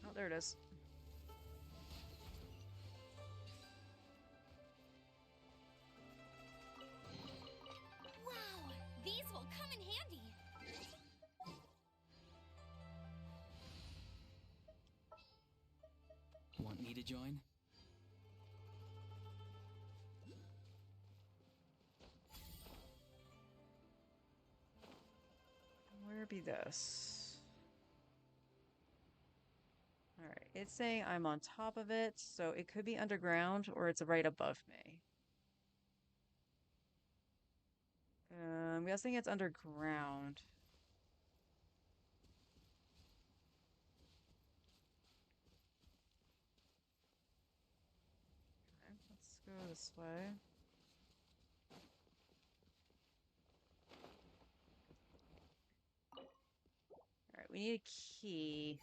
Oh, there it is. Wow, these will come in handy. Want me to join? Where be this? Alright, it's saying I'm on top of it, so it could be underground or it's right above me. I'm guessing it's underground. Okay, let's go this way. Alright, we need a key.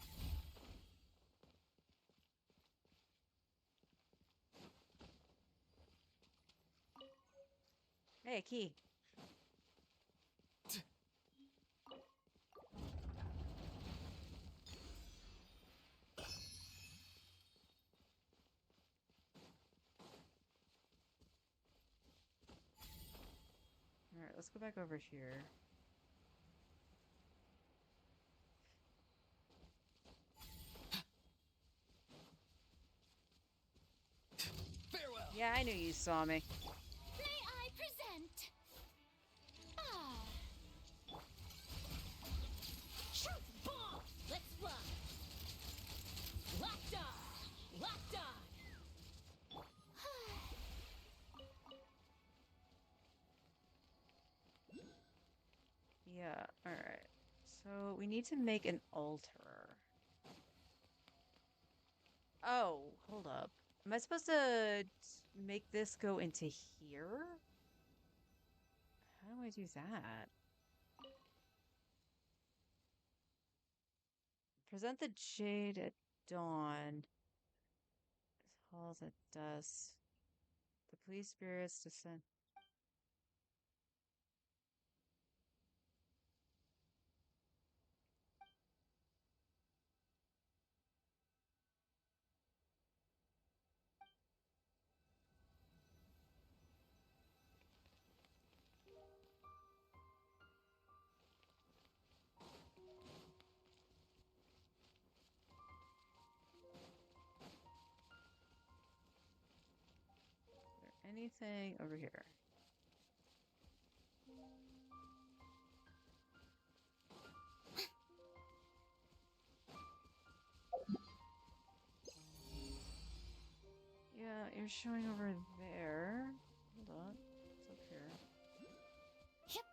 Hey, a key. Alright, let's go back over here. Farewell. Yeah, I knew you saw me. May I present? Truth bomb! Let's fly! Locked on! Locked on! Yeah, alright. So we need to make an altar. Oh, hold up. Am I supposed to make this go into here? How do I do that? Present the jade at dawn. As halls at dusk. The police spirits descend. Is there anything over here? Yeah, you're showing over there. Hold on. It's up here. Yep.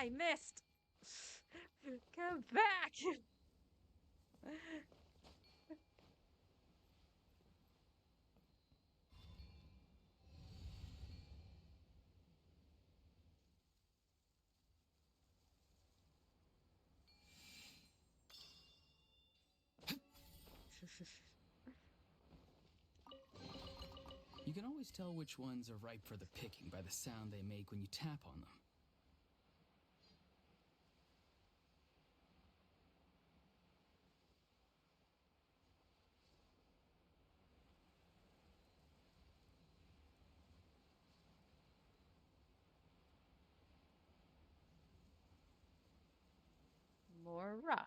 I missed! Come back! You can always tell which ones are ripe for the picking by the sound they make when you tap on them. Laura.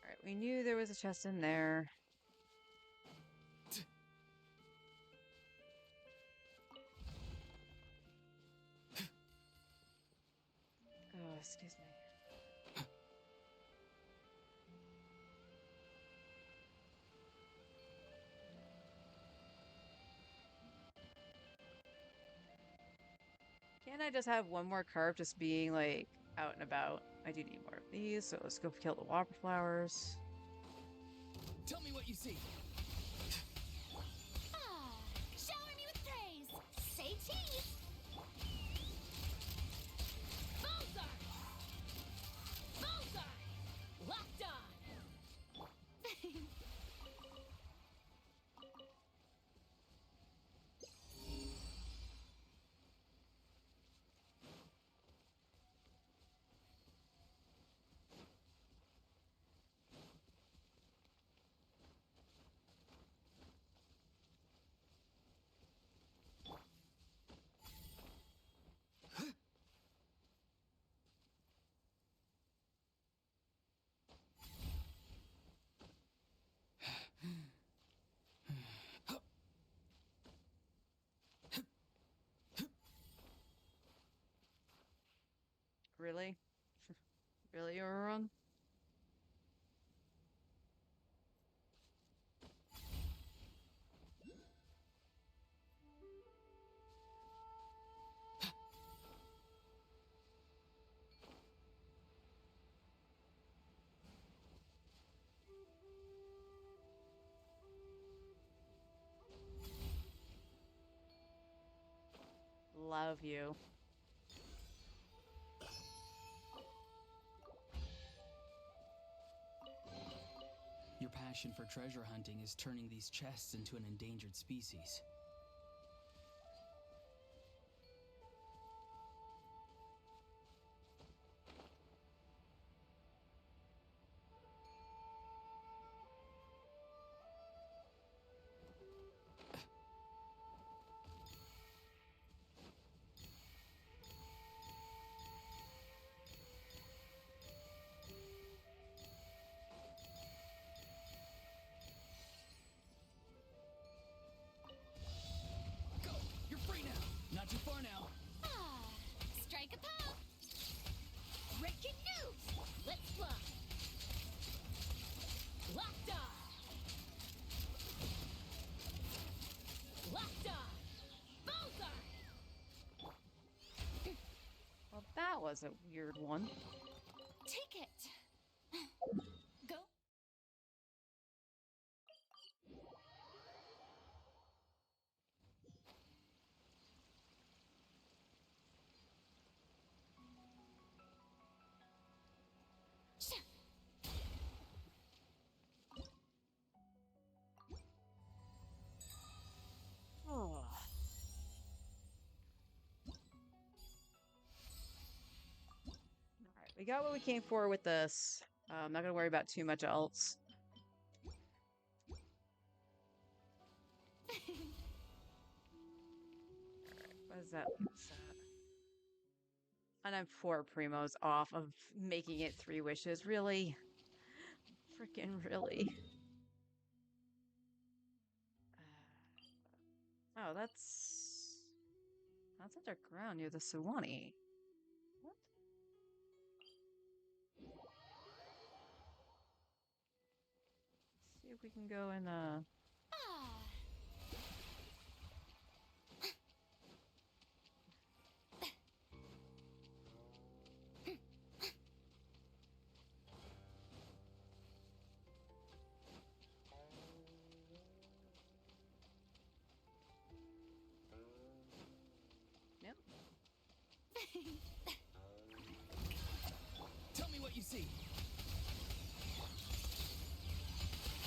Alright, we knew there was a chest in there. Oh, excuse me. Can't I just have one more carp just being like out and about? I do need more of these, so let's go kill the wildflowers. Tell me what you see. Shower me with praise. Say cheese. Bullseye! Really, Auron? Love you. Your passion for treasure hunting is turning these chests into an endangered species. Go! You're free now! Not too far now! Ah, strike a pop. Breaking news. Let's fly. Locked on. Locked on. Bullseye. Well, that was a weird one. Take it. Go. Oh. Alright, we got what we came for with this. I'm not gonna worry about too much else. What does that leave us at? And I'm 4 primos off of making it 3 wishes. Really? Freaking really? Oh, that's underground near the Suwani. What? See if we can go in Ah. Yep. Tell me what you see!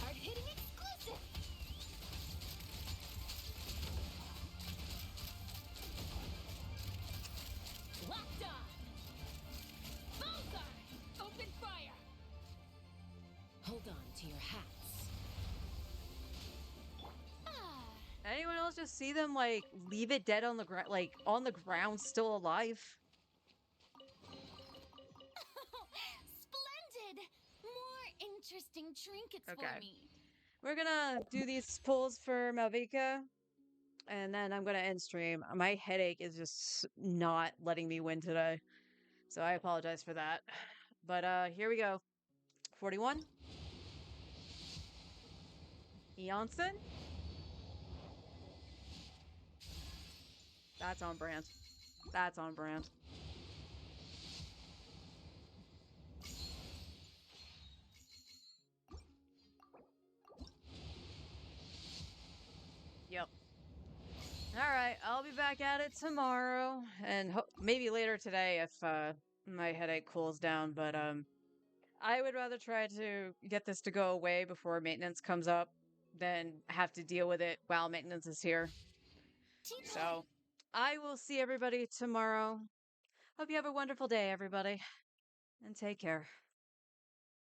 Hard hitting exclusive. Locked on. Bullseye. Open fire. Hold on to your hats. Ah. Anyone else just see them like leave it dead on the ground, like on the ground, still alive? Splendid. More interesting trinkets Okay. for me. We're gonna do these pulls for Malvika, and then I'm gonna end stream. My headache is just not letting me win today, so I apologize for that. But here we go. 41. Eonson. That's on brand. That's on brand. Yep. All right, I'll be back at it tomorrow, and maybe later today if my headache cools down. But I would rather try to get this to go away before maintenance comes up than have to deal with it while maintenance is here. So I will see everybody tomorrow. Hope you have a wonderful day, everybody, and take care.